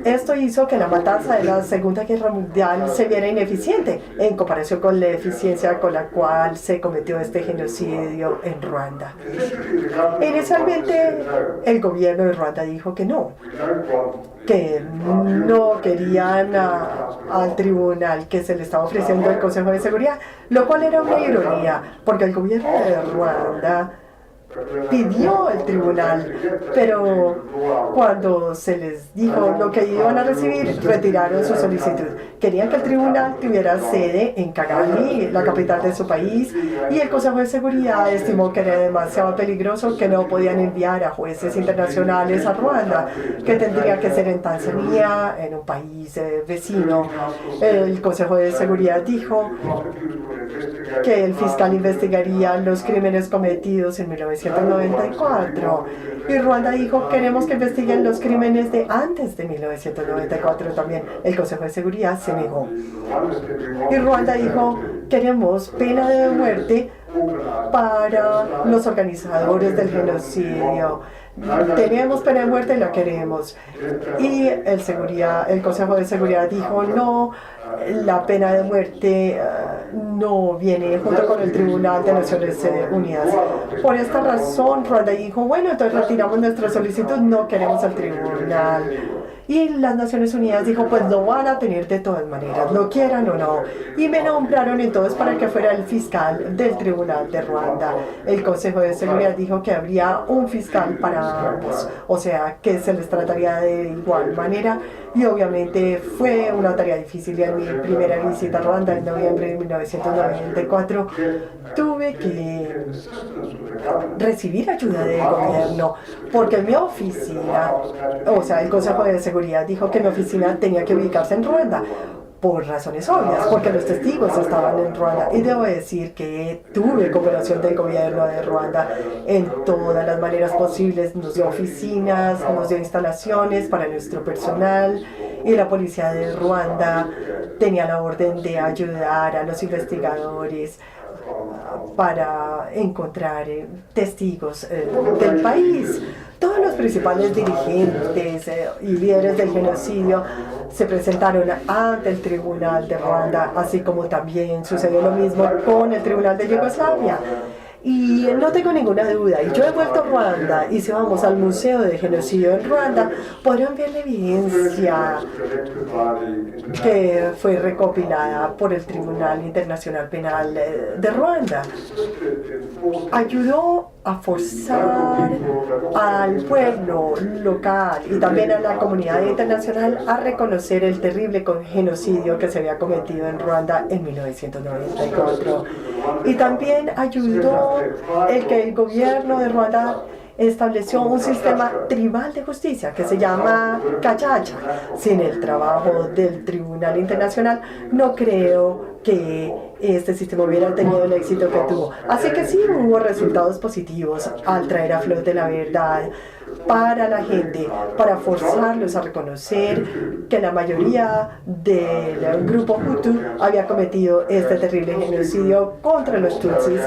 Esto hizo que la matanza de la Segunda Guerra Mundial se viera ineficiente en comparación con la eficiencia con la cual se cometió este genocidio en Ruanda. Inicialmente, el gobierno de Ruanda dijo que no querían al tribunal que se le estaba ofreciendo el Consejo de Seguridad, lo cual era una ironía, porque el gobierno de Ruanda pidió el tribunal, pero cuando se les dijo lo que iban a recibir, retiraron su solicitud. Querían que el tribunal tuviera sede en Kigali, la capital de su país, y el Consejo de Seguridad estimó que era demasiado peligroso, que no podían enviar a jueces internacionales a Ruanda, que tendría que ser en Tanzania, en un país vecino. El Consejo de Seguridad dijo que el fiscal investigaría los crímenes cometidos en 1994 y Ruanda dijo queremos que investiguen los crímenes de antes de 1994 también. El Consejo de Seguridad se negó y Ruanda dijo queremos pena de muerte para los organizadores del genocidio. Tenemos pena de muerte y la queremos. Y el Consejo de Seguridad dijo no, la pena de muerte no viene junto con el Tribunal de Naciones Unidas. Por esta razón, Ruanda dijo, bueno, entonces retiramos nuestra solicitud, no queremos al tribunal. Y las Naciones Unidas dijo, pues lo van a tener de todas maneras, lo quieran o no. Y me nombraron entonces para que fuera el fiscal del Tribunal de Ruanda. El Consejo de Seguridad dijo que habría un fiscal para ambos, o sea, que se les trataría de igual manera. Y obviamente fue una tarea difícil. Y en mi primera visita a Ruanda en noviembre de 1994 tuve que recibir ayuda del gobierno, porque mi oficina, o sea, el Consejo de Seguridad dijo que mi oficina tenía que ubicarse en Ruanda, por razones obvias, porque los testigos estaban en Ruanda. Y debo decir que tuve cooperación del gobierno de Ruanda en todas las maneras posibles. Nos dio oficinas, nos dio instalaciones para nuestro personal, y la policía de Ruanda tenía la orden de ayudar a los investigadores para encontrar testigos del país. Todos los principales dirigentes y líderes del genocidio se presentaron ante el Tribunal de Ruanda, así como también sucedió lo mismo con el Tribunal de Yugoslavia. Y no tengo ninguna duda, y yo he vuelto a Ruanda, y si vamos al Museo de Genocidio en Ruanda, podrán ver la evidencia que fue recopilada por el Tribunal Internacional Penal de Ruanda. Ayudó a forzar al pueblo local y también a la comunidad internacional a reconocer el terrible genocidio que se había cometido en Ruanda en 1994. Y también ayudó el que el gobierno de Ruanda estableció un sistema tribal de justicia que se llama Cachacha. Sin el trabajo del Tribunal Internacional, no creo que este sistema hubiera tenido el éxito que tuvo. Así que sí hubo resultados positivos al traer a flote la verdad para la gente, para forzarlos a reconocer que la mayoría del grupo Hutu había cometido este terrible genocidio contra los Tutsis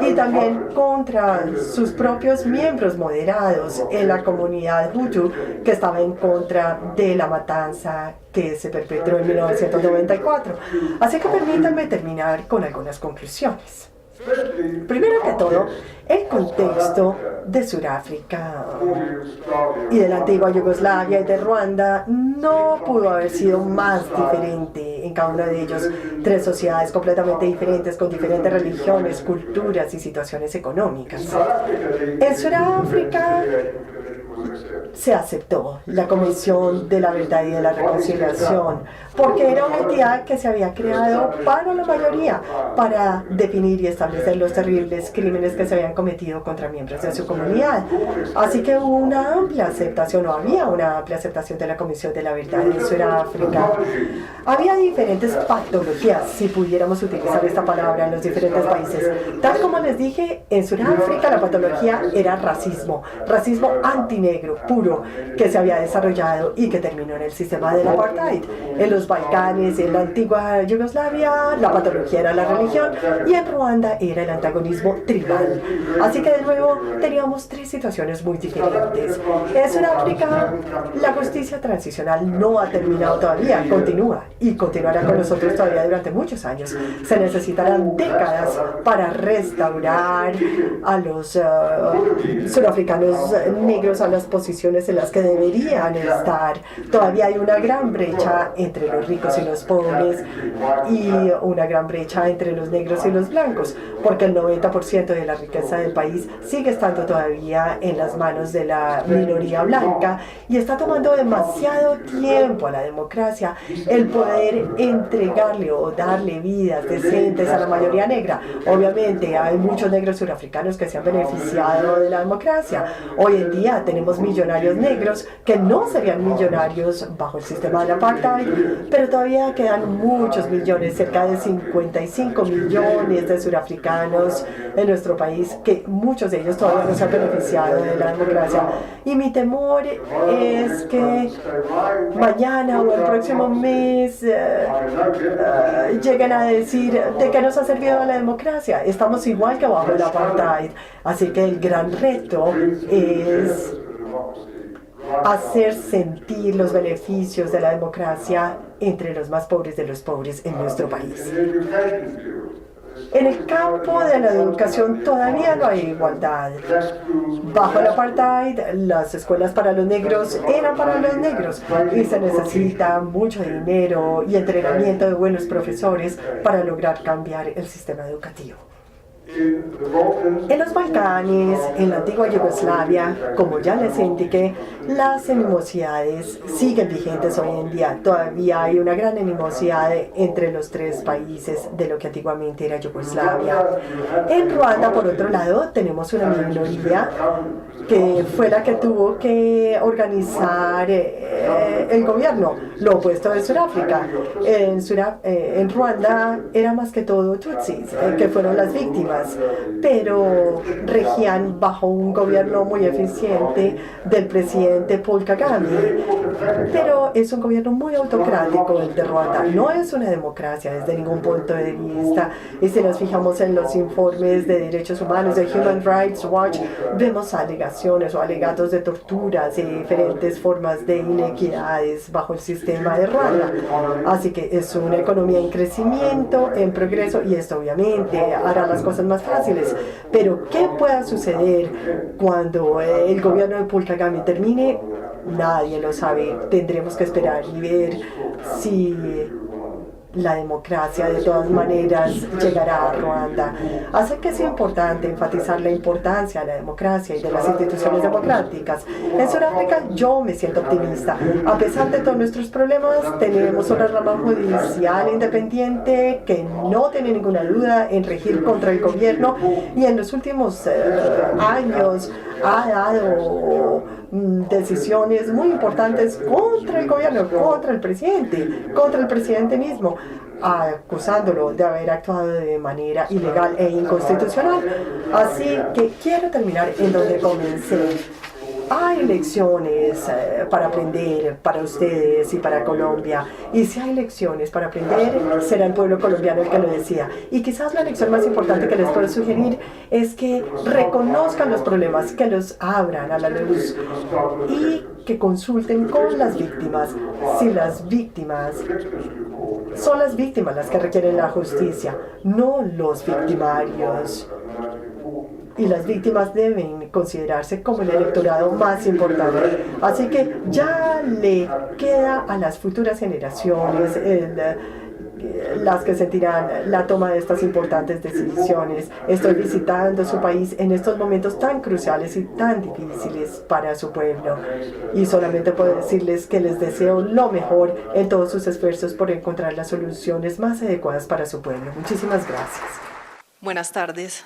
y también contra sus propios miembros moderados en la comunidad Hutu que estaba en contra de la matanza que se perpetró en 1994. Así que permítanme terminar con algunas conclusiones. Primero que todo, el contexto de Sudáfrica y de la antigua Yugoslavia y de Ruanda no pudo haber sido más diferente en cada uno de ellos. Tres sociedades completamente diferentes, con diferentes religiones, culturas y situaciones económicas. En Sudáfrica se aceptó la Comisión de la Verdad y de la Reconciliación, porque era una entidad que se había creado para la mayoría, para definir y establecer los terribles crímenes que se habían cometido contra miembros de su comunidad. Así que hubo una amplia aceptación, o había una amplia aceptación de la Comisión de la Verdad en Sudáfrica. Había diferentes patologías, si pudiéramos utilizar esta palabra, en los diferentes países. Tal como les dije, en Sudáfrica la patología era racismo antinegro, puro, que se había desarrollado y que terminó en el sistema del apartheid. En los Balcanes, en la antigua Yugoslavia, la patología era la religión, y en Ruanda era el antagonismo tribal. Así que de nuevo teníamos tres situaciones muy diferentes. En Sudáfrica, la justicia transicional no ha terminado todavía, continúa y continuará con nosotros todavía durante muchos años. Se necesitarán décadas para restaurar a los surafricanos negros a las posiciones en las que deberían estar. Todavía hay una gran brecha entre los ricos y los pobres, y una gran brecha entre los negros y los blancos, porque el 90% de la riqueza del país sigue estando todavía en las manos de la minoría blanca, y está tomando demasiado tiempo a la democracia el poder entregarle o darle vidas decentes a la mayoría negra. Obviamente hay muchos negros surafricanos que se han beneficiado de la democracia. Hoy en día tenemos tenemos millonarios negros que no serían millonarios bajo el sistema del apartheid, pero todavía quedan muchos millones, cerca de 55 millones de surafricanos en nuestro país, que muchos de ellos todavía no se han beneficiado de la democracia. Y mi temor es que mañana o el próximo mes lleguen a decir de qué nos ha servido la democracia. Estamos igual que bajo el apartheid. Así que el gran reto es hacer sentir los beneficios de la democracia entre los más pobres de los pobres en nuestro país. En el campo de la educación todavía no hay igualdad. Bajo el apartheid, las escuelas para los negros eran para los negros y se necesita mucho dinero y entrenamiento de buenos profesores para lograr cambiar el sistema educativo. En los Balcanes, en la antigua Yugoslavia, como ya les indiqué, las animosidades siguen vigentes hoy en día. Todavía hay una gran animosidad entre los tres países de lo que antiguamente era Yugoslavia. En Ruanda, por otro lado, tenemos una minoría que fue la que tuvo que organizar el gobierno, lo opuesto de Sudáfrica. En Ruanda era más que todo tutsis, que fueron las víctimas, pero regían bajo un gobierno muy eficiente del presidente Paul Kagame. Pero es un gobierno muy autocrático el de Ruanda, no es una democracia desde ningún punto de vista. Y si nos fijamos en los informes de derechos humanos de Human Rights Watch, vemos alegaciones o alegatos de torturas y diferentes formas de inequidades bajo el sistema de Ruanda. Así que es una economía en crecimiento, en progreso, y esto obviamente hará las cosas más fáciles. Pero ¿qué pueda suceder cuando el gobierno de Paul Kagame termine? Nadie lo sabe. Tendremos que esperar y ver si la democracia de todas maneras llegará a Ruanda. Así que es importante enfatizar la importancia de la democracia y de las instituciones democráticas. En Sudáfrica yo me siento optimista. A pesar de todos nuestros problemas, tenemos una rama judicial independiente que no tiene ninguna duda en regir contra el gobierno, y en los últimos años ha dado decisiones muy importantes contra el gobierno, contra el presidente mismo, acusándolo de haber actuado de manera ilegal e inconstitucional. Así que quiero terminar en donde comencé. Hay lecciones para aprender para ustedes y para Colombia, y si hay lecciones para aprender, será el pueblo colombiano el que lo decida. Y quizás la lección más importante que les puedo sugerir es que reconozcan los problemas, que los abran a la luz y que consulten con las víctimas. Si las víctimas son las víctimas las que requieren la justicia, no los victimarios. Y las víctimas deben considerarse como el electorado más importante. Así que ya le queda a las futuras generaciones las que sentirán la toma de estas importantes decisiones. Estoy visitando su país en estos momentos tan cruciales y tan difíciles para su pueblo, y solamente puedo decirles que les deseo lo mejor en todos sus esfuerzos por encontrar las soluciones más adecuadas para su pueblo. Muchísimas gracias. Buenas tardes.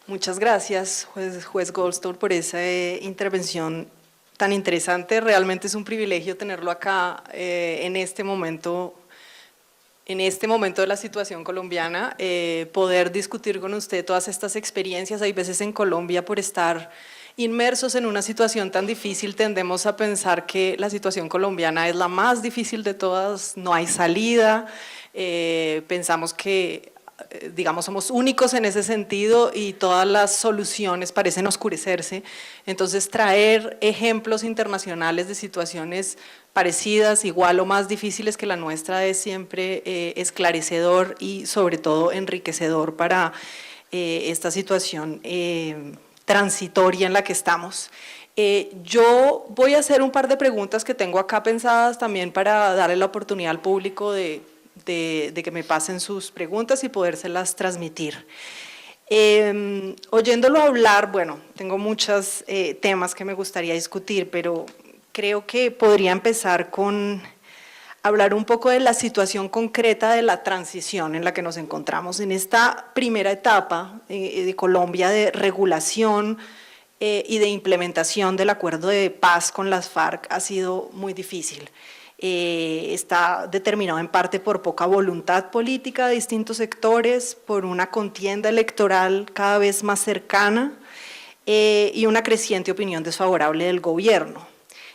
Muchas gracias, juez Goldstone, por esa intervención tan interesante. Realmente es un privilegio tenerlo acá en este momento de la situación colombiana, poder discutir con usted todas estas experiencias. Hay veces en Colombia, por estar inmersos en una situación tan difícil, tendemos a pensar que la situación colombiana es la más difícil de todas, no hay salida, pensamos que digamos, somos únicos en ese sentido y todas las soluciones parecen oscurecerse. Entonces, traer ejemplos internacionales de situaciones parecidas, igual o más difíciles que la nuestra, es siempre esclarecedor y sobre todo enriquecedor para esta situación transitoria en la que estamos. Yo voy a hacer un par de preguntas que tengo acá pensadas también para darle la oportunidad al público de que me pasen sus preguntas y podérselas transmitir. Oyéndolo hablar, bueno, tengo muchos temas que me gustaría discutir, pero creo que podría empezar con hablar un poco de la situación concreta de la transición en la que nos encontramos en esta primera etapa de Colombia de regulación y de implementación del acuerdo de paz con las FARC ha sido muy difícil. Está determinado en parte por poca voluntad política de distintos sectores, por una contienda electoral cada vez más cercana y una creciente opinión desfavorable del gobierno.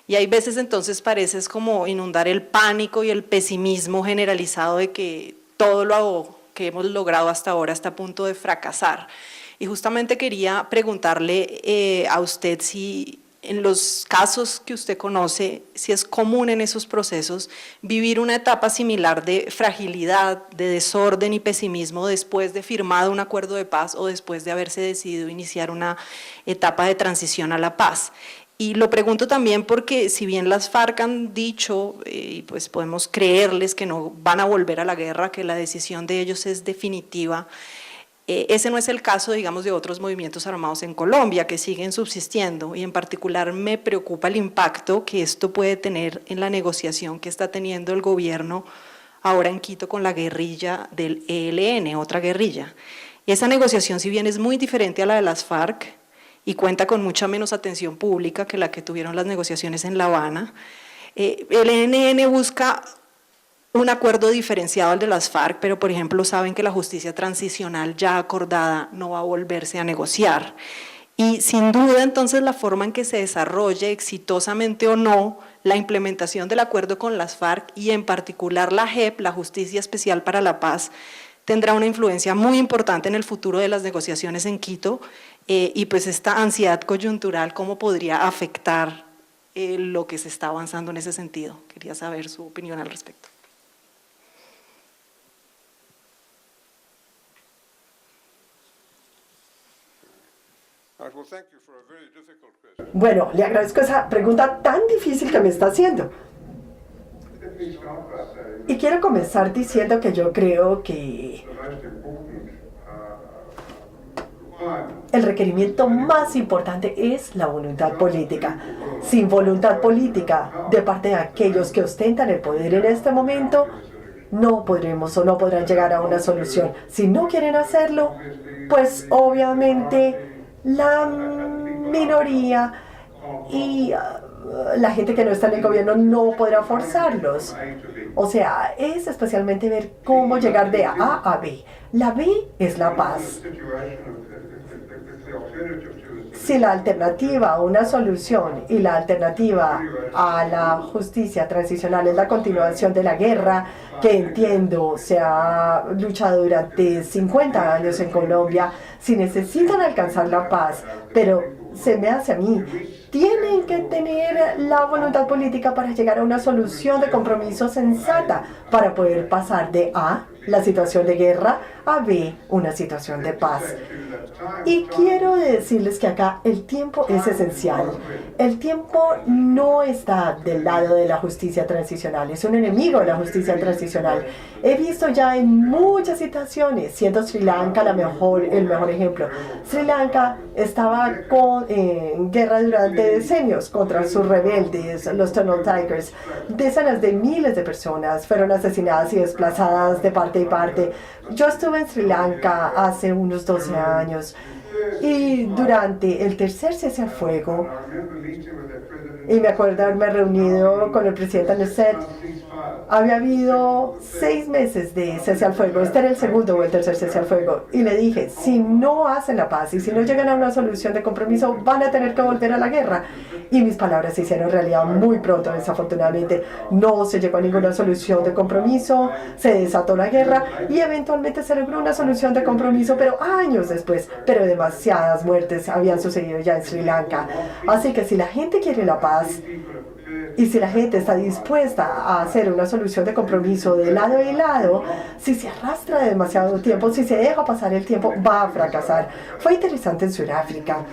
Y hay veces entonces parece como inundar el pánico y el pesimismo generalizado de que todo lo que hemos logrado hasta ahora está a punto de fracasar. Y justamente quería preguntarle a usted si en los casos que usted conoce, si es común en esos procesos vivir una etapa similar de fragilidad, de desorden y pesimismo después de firmado un acuerdo de paz o después de haberse decidido iniciar una etapa de transición a la paz. Y lo pregunto también porque si bien las FARC han dicho, y pues podemos creerles que no van a volver a la guerra, que la decisión de ellos es definitiva, ese no es el caso, digamos, de otros movimientos armados en Colombia que siguen subsistiendo y en particular me preocupa el impacto que esto puede tener en la negociación que está teniendo el gobierno ahora en Quito con la guerrilla del ELN, otra guerrilla. Y esa negociación, si bien es muy diferente a la de las FARC y cuenta con mucha menos atención pública que la que tuvieron las negociaciones en La Habana, el ELN busca un acuerdo diferenciado al de las FARC, pero por ejemplo saben que la justicia transicional ya acordada no va a volverse a negociar. Y sin duda entonces la forma en que se desarrolle exitosamente o no la implementación del acuerdo con las FARC y en particular la JEP, la Justicia Especial para la Paz, tendrá una influencia muy importante en el futuro de las negociaciones en Quito y pues esta ansiedad coyuntural, ¿cómo podría afectar lo que se está avanzando en ese sentido? Quería saber su opinión al respecto. Bueno, le agradezco esa pregunta tan difícil que me está haciendo. Y quiero comenzar diciendo que yo creo que el requerimiento más importante es la voluntad política. Sin voluntad política de parte de aquellos que ostentan el poder en este momento, no podremos o no podrán llegar a una solución. Si no quieren hacerlo, pues obviamente la minoría y la gente que no está en el gobierno no podrá forzarlos. O sea, es especialmente ver cómo llegar de A a B. La B es la paz. Si la alternativa a una solución y la alternativa a la justicia transicional es la continuación de la guerra, que entiendo se ha luchado durante 50 años en Colombia, si necesitan alcanzar la paz, pero se me hace a mí, tienen que tener la voluntad política para llegar a una solución de compromiso sensata para poder pasar de A, la situación de guerra, a B, una situación de paz. Y quiero decirles que acá el tiempo es esencial. El tiempo no está del lado de la justicia transicional, es un enemigo de la justicia transicional. He visto ya en muchas situaciones, siendo Sri Lanka el mejor ejemplo. Sri Lanka estaba en guerra durante decenios contra sus rebeldes, los Tamil Tigers. Decenas de miles de personas fueron asesinadas y desplazadas de parte y parte. Yo estuve en Sri Lanka hace unos 12 años y durante el tercer cese al fuego, y me acuerdo haberme reunido con el presidente Nasser, había habido 6 meses de cese al fuego, este era el segundo o el tercer cese al fuego, y le dije, si no hacen la paz y si no llegan a una solución de compromiso, van a tener que volver a la guerra. Y mis palabras se hicieron realidad muy pronto, desafortunadamente. No se llegó a ninguna solución de compromiso, se desató la guerra y eventualmente se logró una solución de compromiso, pero años después. Pero demasiadas muertes habían sucedido ya en Sri Lanka. Así que si la gente quiere la paz, y si la gente está dispuesta a hacer una solución de compromiso de lado y lado, si se arrastra demasiado tiempo, si se deja pasar el tiempo, va a fracasar. Fue interesante en Sudáfrica.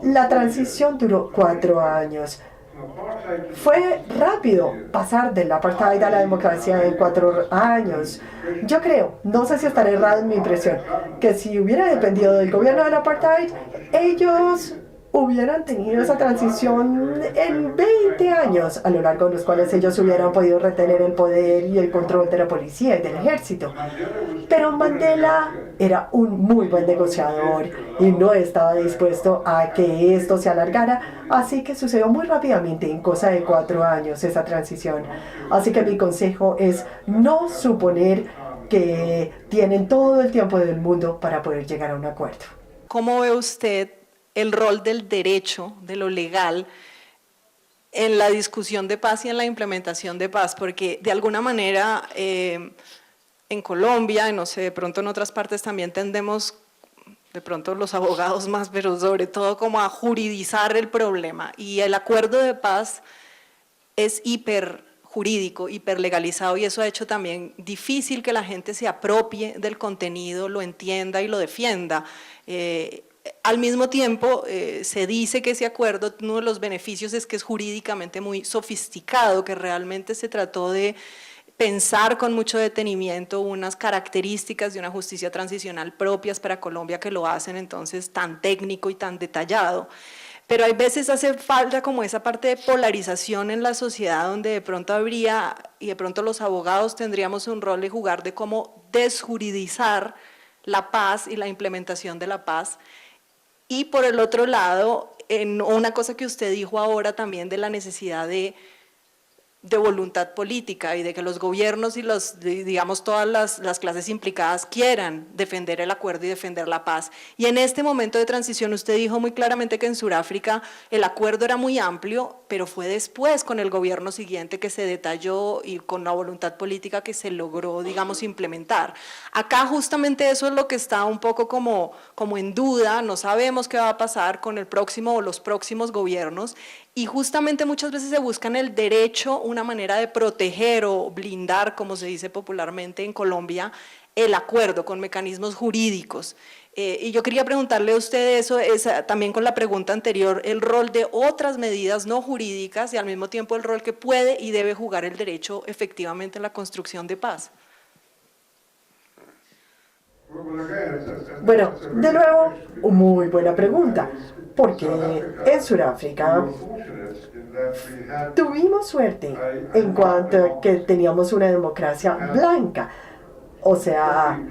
La transición duró 4 años. Fue rápido pasar del apartheid a la democracia en 4 años. Yo creo, no sé si estaré errado en mi impresión, que si hubiera dependido del gobierno del apartheid, ellos hubieran tenido esa transición en 20 años, a lo largo de los cuales ellos hubieran podido retener el poder y el control de la policía y del ejército. Pero Mandela era un muy buen negociador y no estaba dispuesto a que esto se alargara, así que sucedió muy rápidamente, en cosa de 4 años, esa transición. Así que mi consejo es no suponer que tienen todo el tiempo del mundo para poder llegar a un acuerdo. ¿Cómo ve usted el rol del derecho, de lo legal, en la discusión de paz y en la implementación de paz? Porque de alguna manera en Colombia, y no sé, de pronto en otras partes también tendemos, de pronto los abogados más, pero sobre todo como a juridizar el problema. Y el acuerdo de paz es hiperjurídico, hiperlegalizado, y eso ha hecho también difícil que la gente se apropie del contenido, lo entienda y lo defienda. Al mismo tiempo, se dice que ese acuerdo, uno de los beneficios es que es jurídicamente muy sofisticado, que realmente se trató de pensar con mucho detenimiento unas características de una justicia transicional propias para Colombia que lo hacen entonces tan técnico y tan detallado. Pero hay veces hace falta como esa parte de polarización en la sociedad donde de pronto habría, y de pronto los abogados tendríamos un rol de jugar de cómo desjuridizar la paz y la implementación de la paz. Y por el otro lado, una cosa que usted dijo ahora también de la necesidad de voluntad política y de que los gobiernos y digamos todas las clases implicadas quieran defender el acuerdo y defender la paz. Y en este momento de transición usted dijo muy claramente que en Sudáfrica el acuerdo era muy amplio, pero fue después con el gobierno siguiente que se detalló y con la voluntad política que se logró, digamos, implementar. Acá justamente eso es lo que está un poco como en duda, no sabemos qué va a pasar con el próximo o los próximos gobiernos. Y justamente muchas veces se busca en el derecho una manera de proteger o blindar, como se dice popularmente en Colombia, el acuerdo con mecanismos jurídicos. Y yo quería preguntarle a usted eso, también con la pregunta anterior, el rol de otras medidas no jurídicas y al mismo tiempo el rol que puede y debe jugar el derecho efectivamente en la construcción de paz. Bueno, de nuevo, muy buena pregunta, porque en Sudáfrica tuvimos suerte en cuanto a que teníamos una democracia blanca. O sea,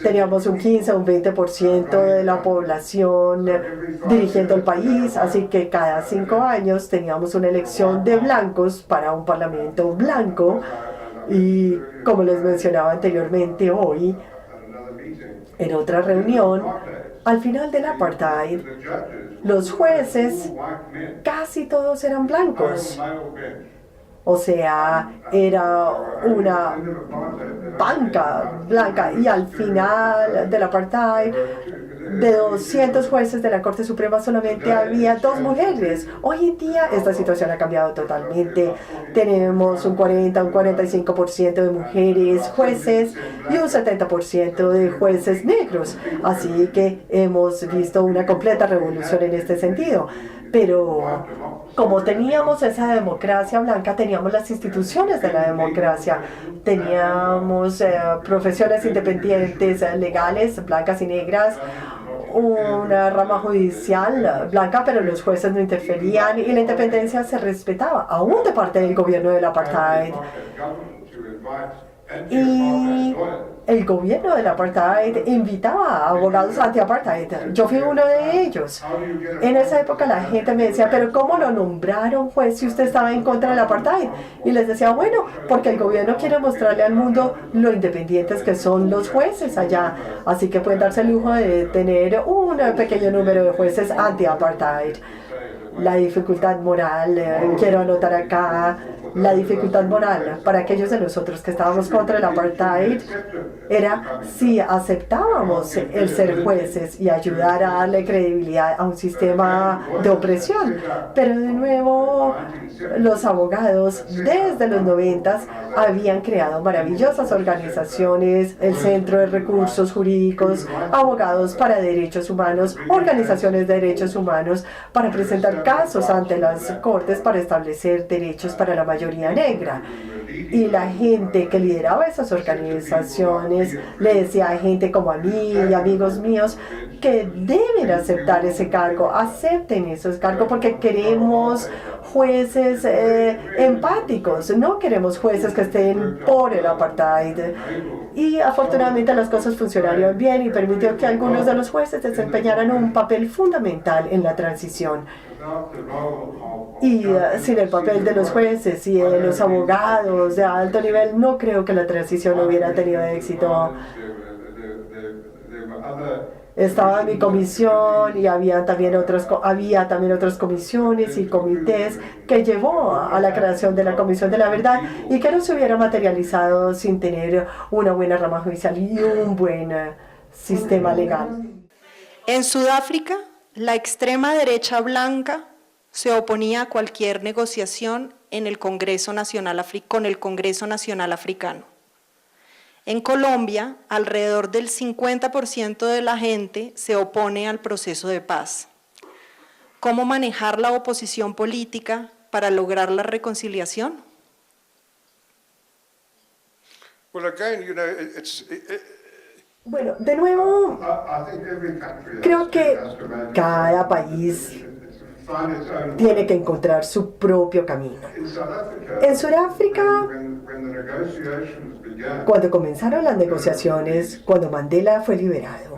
teníamos un 15 o un 20% de la población dirigiendo el país, así que cada 5 años teníamos una elección de blancos para un parlamento blanco. Y como les mencionaba anteriormente hoy, en otra reunión, al final del apartheid, los jueces casi todos eran blancos. O sea, era una banca blanca y al final del apartheid, de 200 jueces de la Corte Suprema solamente había 2 mujeres. Hoy en día esta situación ha cambiado totalmente. Tenemos un 40, un 45% de mujeres jueces y un 70% de jueces negros. Así que hemos visto una completa revolución en este sentido. Pero como teníamos esa democracia blanca, teníamos las instituciones de la democracia, teníamos profesiones independientes, legales, blancas y negras, una rama judicial blanca, pero los jueces no interferían y la independencia se respetaba, aún de parte del gobierno del apartheid. Y el gobierno del apartheid invitaba a abogados anti-apartheid. Yo fui uno de ellos. En esa época la gente me decía, pero ¿cómo lo nombraron juez si usted estaba en contra del apartheid? Y les decía, bueno, porque el gobierno quiere mostrarle al mundo lo independientes que son los jueces allá. Así que pueden darse el lujo de tener un pequeño número de jueces anti-apartheid. La dificultad moral, quiero anotar acá, la dificultad moral para aquellos de nosotros que estábamos contra el apartheid era si aceptábamos el ser jueces y ayudar a darle credibilidad a un sistema de opresión. Pero de nuevo, los abogados desde los 90 habían creado maravillosas organizaciones, el Centro de Recursos Jurídicos, Abogados para Derechos Humanos, organizaciones de derechos humanos, para presentar casos ante las cortes para establecer derechos para la mayoría negra. Y la gente que lideraba esas organizaciones le decía a gente como a mí y amigos míos que deben aceptar ese cargo, acepten esos cargos porque queremos jueces empáticos, no queremos jueces que estén por el apartheid. Y afortunadamente las cosas funcionaron bien y permitió que algunos de los jueces desempeñaran un papel fundamental en la transición. Y sin el papel de los jueces y de los abogados de alto nivel, no creo que la transición hubiera tenido éxito. Estaba mi comisión y había también otras comisiones y comités que llevó a la creación de la Comisión de la Verdad y que no se hubiera materializado sin tener una buena rama judicial y un buen sistema legal. En Sudáfrica, la extrema derecha blanca se oponía a cualquier negociación en el Congreso Nacional con el Congreso Nacional Africano. En Colombia, alrededor del 50% de la gente se opone al proceso de paz. ¿Cómo manejar la oposición política para lograr la reconciliación? Well, again, Bueno, de nuevo, creo que cada país tiene que encontrar su propio camino. En Sudáfrica, cuando comenzaron las negociaciones, cuando Mandela fue liberado,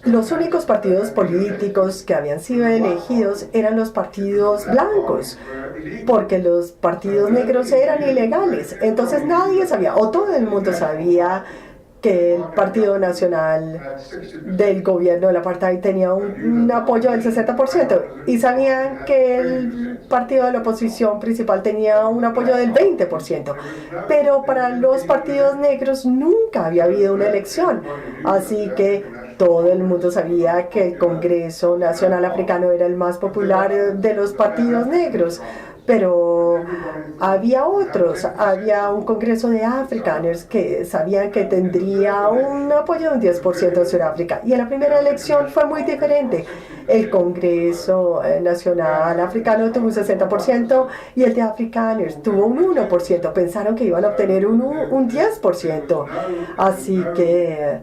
los únicos partidos políticos que habían sido elegidos eran los partidos blancos, porque los partidos negros eran ilegales. Entonces nadie sabía, o todo el mundo sabía, que el Partido Nacional del gobierno del apartheid tenía un apoyo del 60% y sabían que el partido de la oposición principal tenía un apoyo del 20%. Pero para los partidos negros nunca había habido una elección, así que todo el mundo sabía que el Congreso Nacional Africano era el más popular de los partidos negros. Pero había otros, había un congreso de Afrikaners que sabían que tendría un apoyo de un 10% en Sudáfrica. Y en la primera elección fue muy diferente. El Congreso Nacional Africano tuvo un 60% y el de Afrikaners tuvo un 1%. Pensaron que iban a obtener un 10%. Así que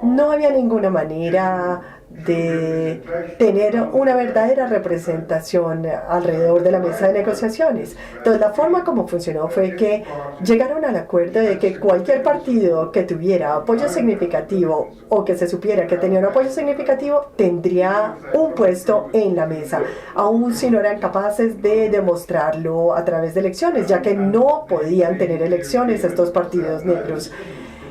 no había ninguna manera de tener una verdadera representación alrededor de la mesa de negociaciones. Entonces, la forma como funcionó fue que llegaron al acuerdo de que cualquier partido que tuviera apoyo significativo o que se supiera que tenía un apoyo significativo tendría un puesto en la mesa, aun si no eran capaces de demostrarlo a través de elecciones, ya que no podían tener elecciones estos partidos negros.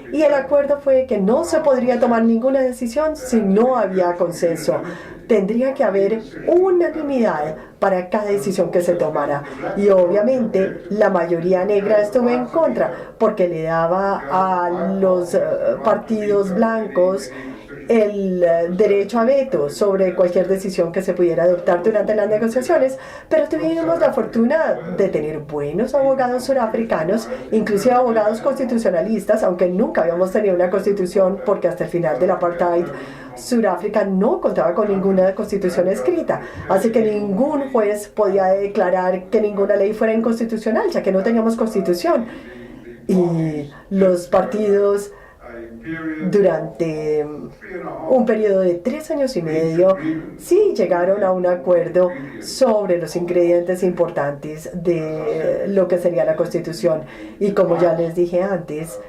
Y el acuerdo fue que no se podría tomar ninguna decisión si no había consenso. Tendría que haber unanimidad para cada decisión que se tomara. Y obviamente la mayoría negra estuvo en contra porque le daba a los partidos blancos el derecho a veto sobre cualquier decisión que se pudiera adoptar durante las negociaciones, pero tuvimos la fortuna de tener buenos abogados surafricanos, inclusive abogados constitucionalistas, aunque nunca habíamos tenido una constitución porque hasta el final del apartheid Sudáfrica no contaba con ninguna constitución escrita, así que ningún juez podía declarar que ninguna ley fuera inconstitucional, ya que no teníamos constitución. Y los partidos durante un periodo de 3 años y medio, sí llegaron a un acuerdo sobre los ingredientes importantes de lo que sería la Constitución. Y como ya les dije antes,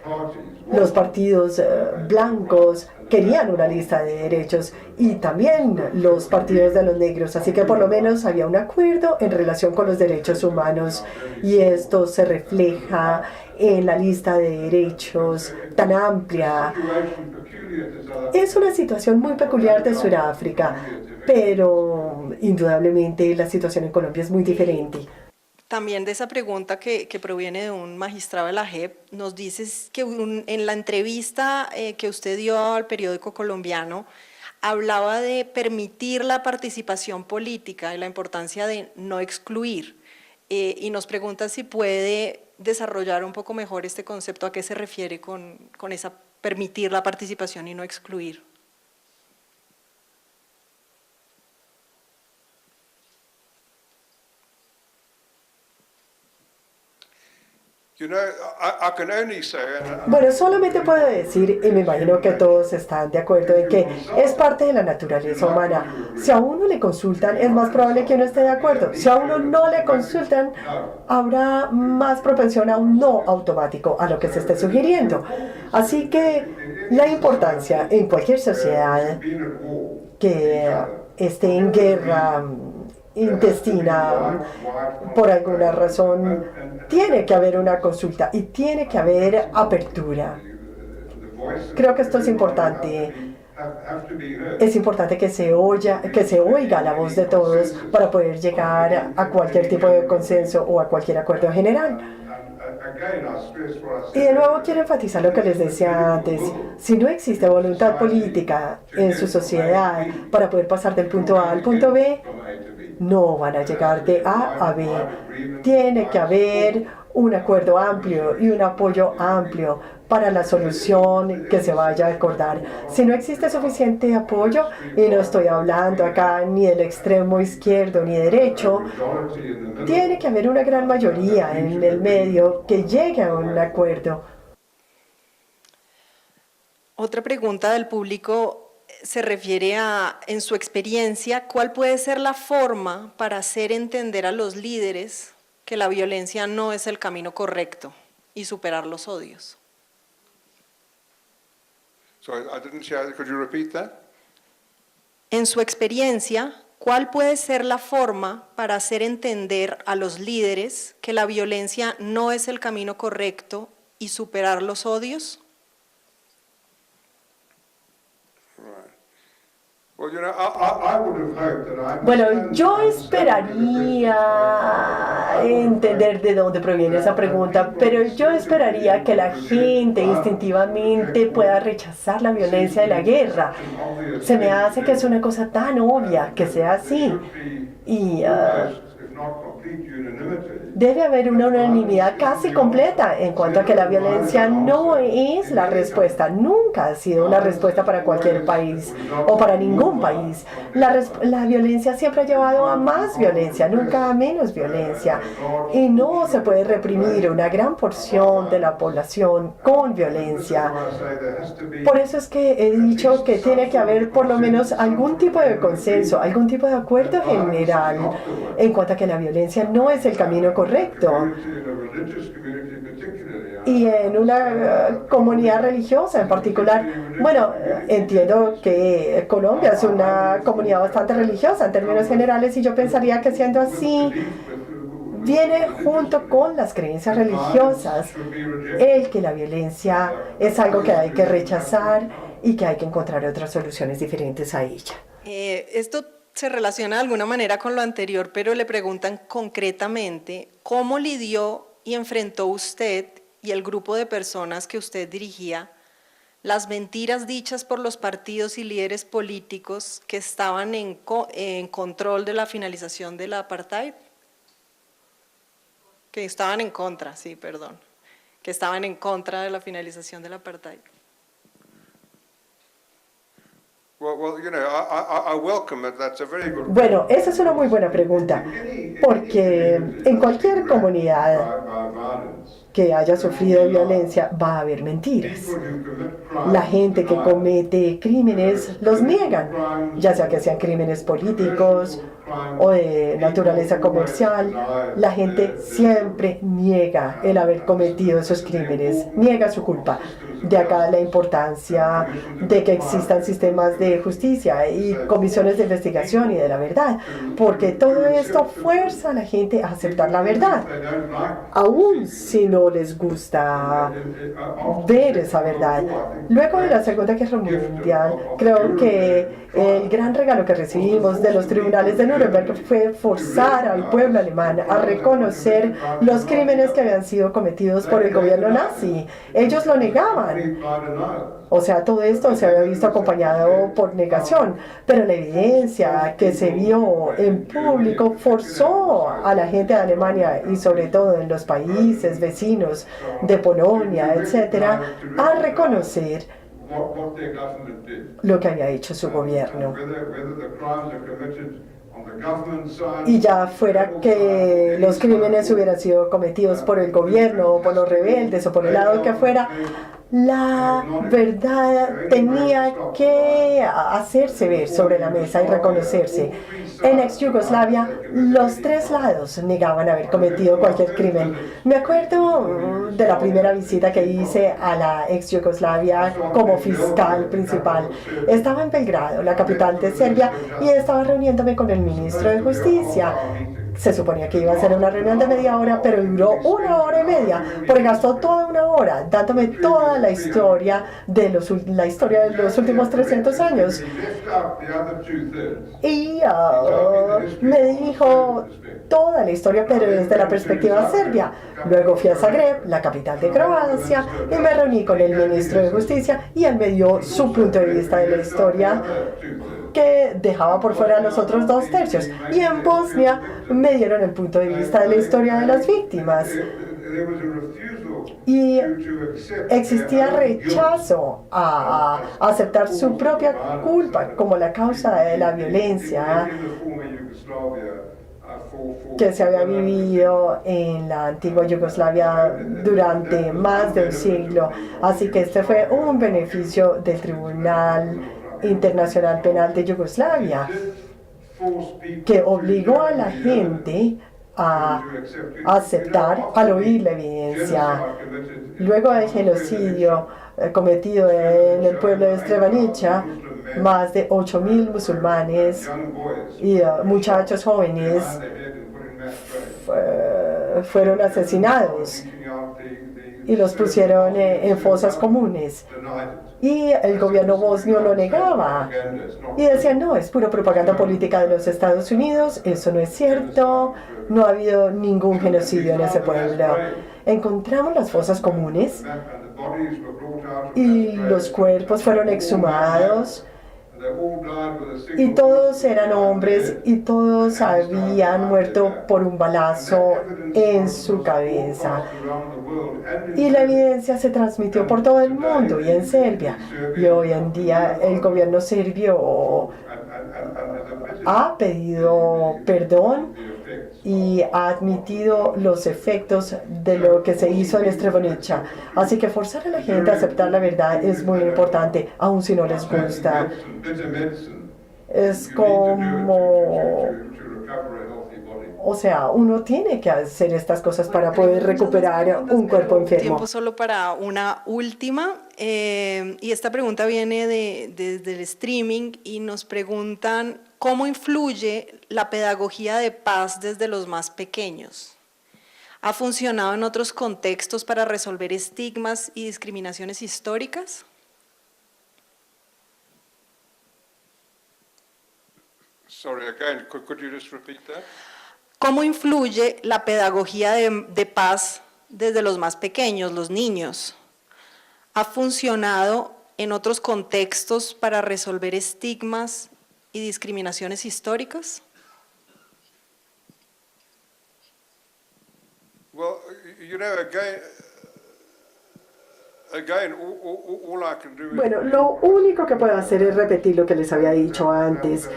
los partidos blancos querían una lista de derechos y también los partidos de los negros, así que por lo menos había un acuerdo en relación con los derechos humanos y esto se refleja en la lista de derechos tan amplia. Es una situación muy peculiar de Sudáfrica, pero indudablemente la situación en Colombia es muy diferente. También de esa pregunta que proviene de un magistrado de la JEP, nos dices que en la entrevista que usted dio al periódico colombiano, hablaba de permitir la participación política y la importancia de no excluir. Y nos pregunta si puede desarrollar un poco mejor este concepto, a qué se refiere con esa permitir la participación y no excluir. You know, I can only say, Bueno, solamente puedo decir, y me imagino que todos están de acuerdo en que es parte de la naturaleza humana. Si a uno le consultan, es más probable que uno esté de acuerdo. Si a uno no le consultan, habrá más propensión a un no automático a lo que se esté sugiriendo. Así que la importancia en cualquier sociedad que esté en guerra intestina por alguna razón, tiene que haber una consulta y tiene que haber apertura. Creo que esto es importante. Es importante que se oiga la voz de todos para poder llegar a cualquier tipo de consenso o a cualquier acuerdo general. Y de nuevo quiero enfatizar lo que les decía antes. Si no existe voluntad política en su sociedad para poder pasar del punto A al punto B, no van a llegar de A a B. Tiene que haber un acuerdo amplio y un apoyo amplio para la solución que se vaya a acordar. Si no existe suficiente apoyo, y no estoy hablando acá ni del extremo izquierdo ni derecho, tiene que haber una gran mayoría en el medio que llegue a un acuerdo. Otra pregunta del público se refiere a, en su experiencia, ¿cuál puede ser la forma para hacer entender a los líderes que la violencia no es el camino correcto y superar los odios? sorry, I didn't hear, could you repeat that? En su experiencia, ¿cuál puede ser la forma para hacer entender a los líderes que la violencia no es el camino correcto y superar los odios? Well, you know, I would have hoped that I Bueno, yo esperaría entender de dónde proviene esa pregunta, pero yo esperaría que la gente instintivamente pueda rechazar la violencia de la guerra. Se me hace que es una cosa tan obvia que sea así. Y if not complete unanimity. debe haber una unanimidad casi completa en cuanto a que la violencia no es la respuesta, nunca ha sido una respuesta para cualquier país o para ningún país. La violencia siempre ha llevado a más violencia, nunca a menos violencia. Y no se puede reprimir una gran porción de la población con violencia. Por eso es que he dicho que tiene que haber por lo menos algún tipo de consenso, algún tipo de acuerdo general en cuanto a que la violencia no es el camino correcto. Y en una comunidad religiosa en particular, bueno, entiendo que Colombia es una comunidad bastante religiosa en términos generales y yo pensaría que siendo así, viene junto con las creencias religiosas el que la violencia es algo que hay que rechazar y que hay que encontrar otras soluciones diferentes a ella. Esto se relaciona de alguna manera con lo anterior, pero le preguntan concretamente, ¿cómo lidió y enfrentó usted y el grupo de personas que usted dirigía las mentiras dichas por los partidos y líderes políticos que estaban en control de la finalización del apartheid? Que estaban en contra, sí, perdón, que estaban en contra de la finalización del apartheid. Well, you know, I welcome it. That's a very good. Bueno, esa es una muy buena pregunta, porque en cualquier comunidad que haya sufrido violencia va a haber mentiras. La gente que comete crímenes los niegan, ya sea que sean crímenes políticos o de naturaleza comercial. La gente siempre niega el haber cometido esos crímenes, niega su culpa. De acá la importancia de que existan sistemas de justicia y comisiones de investigación y de la verdad, porque todo esto fuerza a la gente a aceptar la verdad, aun si no les gusta ver esa verdad. Luego de la Segunda Guerra Mundial, creo que el gran regalo que recibimos de los tribunales de Nuremberg fue forzar al pueblo alemán a reconocer los crímenes que habían sido cometidos por el gobierno nazi. Ellos lo negaban. O sea, todo esto se había visto acompañado por negación, pero la evidencia que se vio en público forzó a la gente de Alemania y sobre todo en los países vecinos de Polonia, etcétera, a reconocer lo que había hecho su gobierno. Y ya fuera que los crímenes hubieran sido cometidos por el gobierno o por los rebeldes o por el lado que fuera, la verdad tenía que hacerse ver sobre la mesa y reconocerse. En ex Yugoslavia, los tres lados negaban haber cometido cualquier crimen. Me acuerdo de la primera visita que hice a la ex Yugoslavia como fiscal principal. Estaba en Belgrado, la capital de Serbia, y estaba reuniéndome con el ministro de Justicia. Se suponía que iba a ser una reunión de media hora, pero duró 1 hora y media, porque gastó toda 1 hora dándome toda la historia de los últimos 300 años. Y me dijo toda la historia, pero desde la perspectiva serbia. Luego fui a Zagreb, la capital de Croacia, y me reuní con el ministro de Justicia, y él me dio su punto de vista de la historia, que dejaba por fuera los otros 2/3. Y en Bosnia me dieron el punto de vista de la historia de las víctimas. Y existía rechazo a aceptar su propia culpa como la causa de la violencia que se había vivido en la antigua Yugoslavia durante más de un siglo. Así que este fue un beneficio del Tribunal Internacional Penal de Yugoslavia, que obligó a la gente a aceptar al oír la evidencia. Luego del genocidio cometido en el pueblo de Srebrenica, más de 8.000 musulmanes y muchachos jóvenes fueron asesinados y los pusieron en fosas comunes. Y el gobierno bosnio lo negaba y decía: no, es pura propaganda política de los Estados Unidos, eso no es cierto, no ha habido ningún genocidio en ese pueblo. Encontramos las fosas comunes y los cuerpos fueron exhumados, y todos eran hombres y todos habían muerto por un balazo en su cabeza. Y la evidencia se transmitió por todo el mundo y en Serbia. Y hoy en día el gobierno serbio ha pedido perdón y ha admitido los efectos de lo que se hizo en Srebrenica. Así que forzar a la gente a aceptar la verdad es muy importante, aun si no les gusta. Es como... O sea, uno tiene que hacer estas cosas para poder recuperar un cuerpo enfermo. Tiempo solo para una última. Y esta pregunta viene desde el streaming y nos preguntan: ¿cómo influye la pedagogía de paz desde los más pequeños? ¿Ha funcionado en otros contextos para resolver estigmas y discriminaciones históricas? Sorry, again, could you just repeat that? ¿Cómo influye la pedagogía de paz desde los más pequeños, los niños? ¿Ha funcionado en otros contextos para resolver estigmas y discriminaciones históricas? Well, you know, again, all I can do is... Bueno, lo único que puedo hacer es repetir lo que les había dicho antes,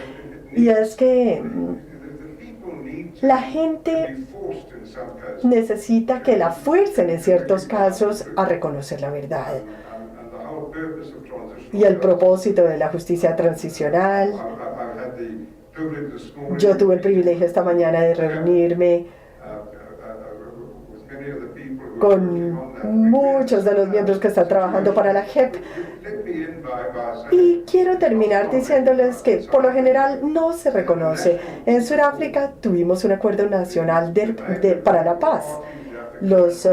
y es que la gente necesita que la fuercen en ciertos casos a reconocer la verdad. Y el propósito de la justicia transicional, yo tuve el privilegio esta mañana de reunirme con muchos de los miembros que están trabajando para la JEP. Y quiero terminar diciéndoles que por lo general no se reconoce. En Sudáfrica tuvimos un acuerdo nacional para la paz. Los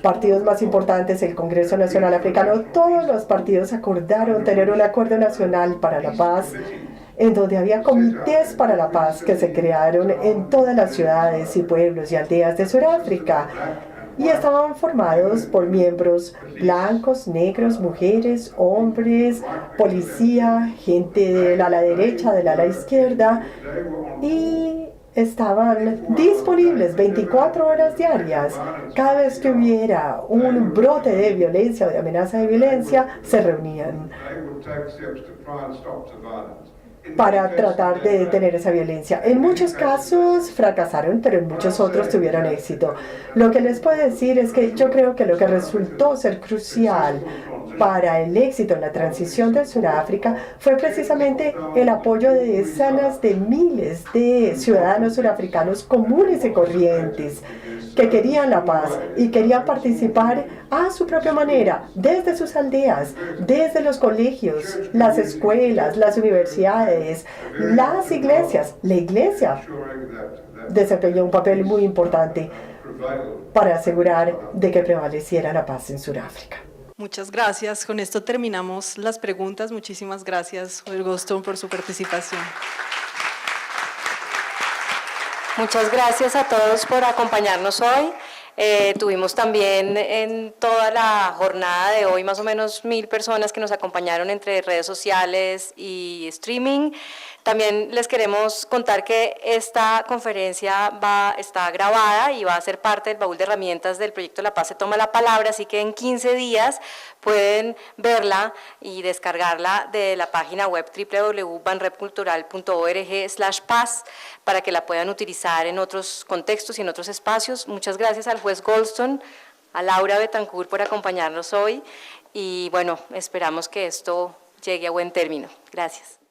partidos más importantes, el Congreso Nacional Africano, todos los partidos acordaron tener un acuerdo nacional para la paz, en donde había comités para la paz que se crearon en todas las ciudades y pueblos y aldeas de Sudáfrica. Y estaban formados por miembros blancos, negros, mujeres, hombres, policía, gente del ala derecha, del ala izquierda, y estaban disponibles 24 horas diarias. Cada vez que hubiera un brote de violencia o de amenaza de violencia, se reunían. para tratar de detener esa violencia. En muchos casos fracasaron, pero en muchos otros tuvieron éxito. Lo que les puedo decir es que yo creo que lo que resultó ser crucial para el éxito en la transición de Sudáfrica fue precisamente el apoyo de decenas de miles de ciudadanos surafricanos comunes y corrientes que querían la paz y querían participar a su propia manera, desde sus aldeas, desde los colegios, las escuelas, las universidades, las iglesias. La iglesia desempeñó un papel muy importante para asegurar de que prevaleciera la paz en Sudáfrica. Muchas gracias. Con esto terminamos las preguntas. Muchísimas gracias, Joel Goldstone, por su participación. Muchas gracias a todos por acompañarnos hoy. Tuvimos también en toda la jornada de hoy más o menos 1000 personas que nos acompañaron entre redes sociales y streaming. También les queremos contar que esta conferencia está grabada y va a ser parte del baúl de herramientas del proyecto La Paz se toma la palabra, así que en 15 días pueden verla y descargarla de la página web www.banrepcultural.org/paz para que la puedan utilizar en otros contextos y en otros espacios. Muchas gracias al juez Goldstone, a Laura Betancourt por acompañarnos hoy y bueno, esperamos que esto llegue a buen término. Gracias.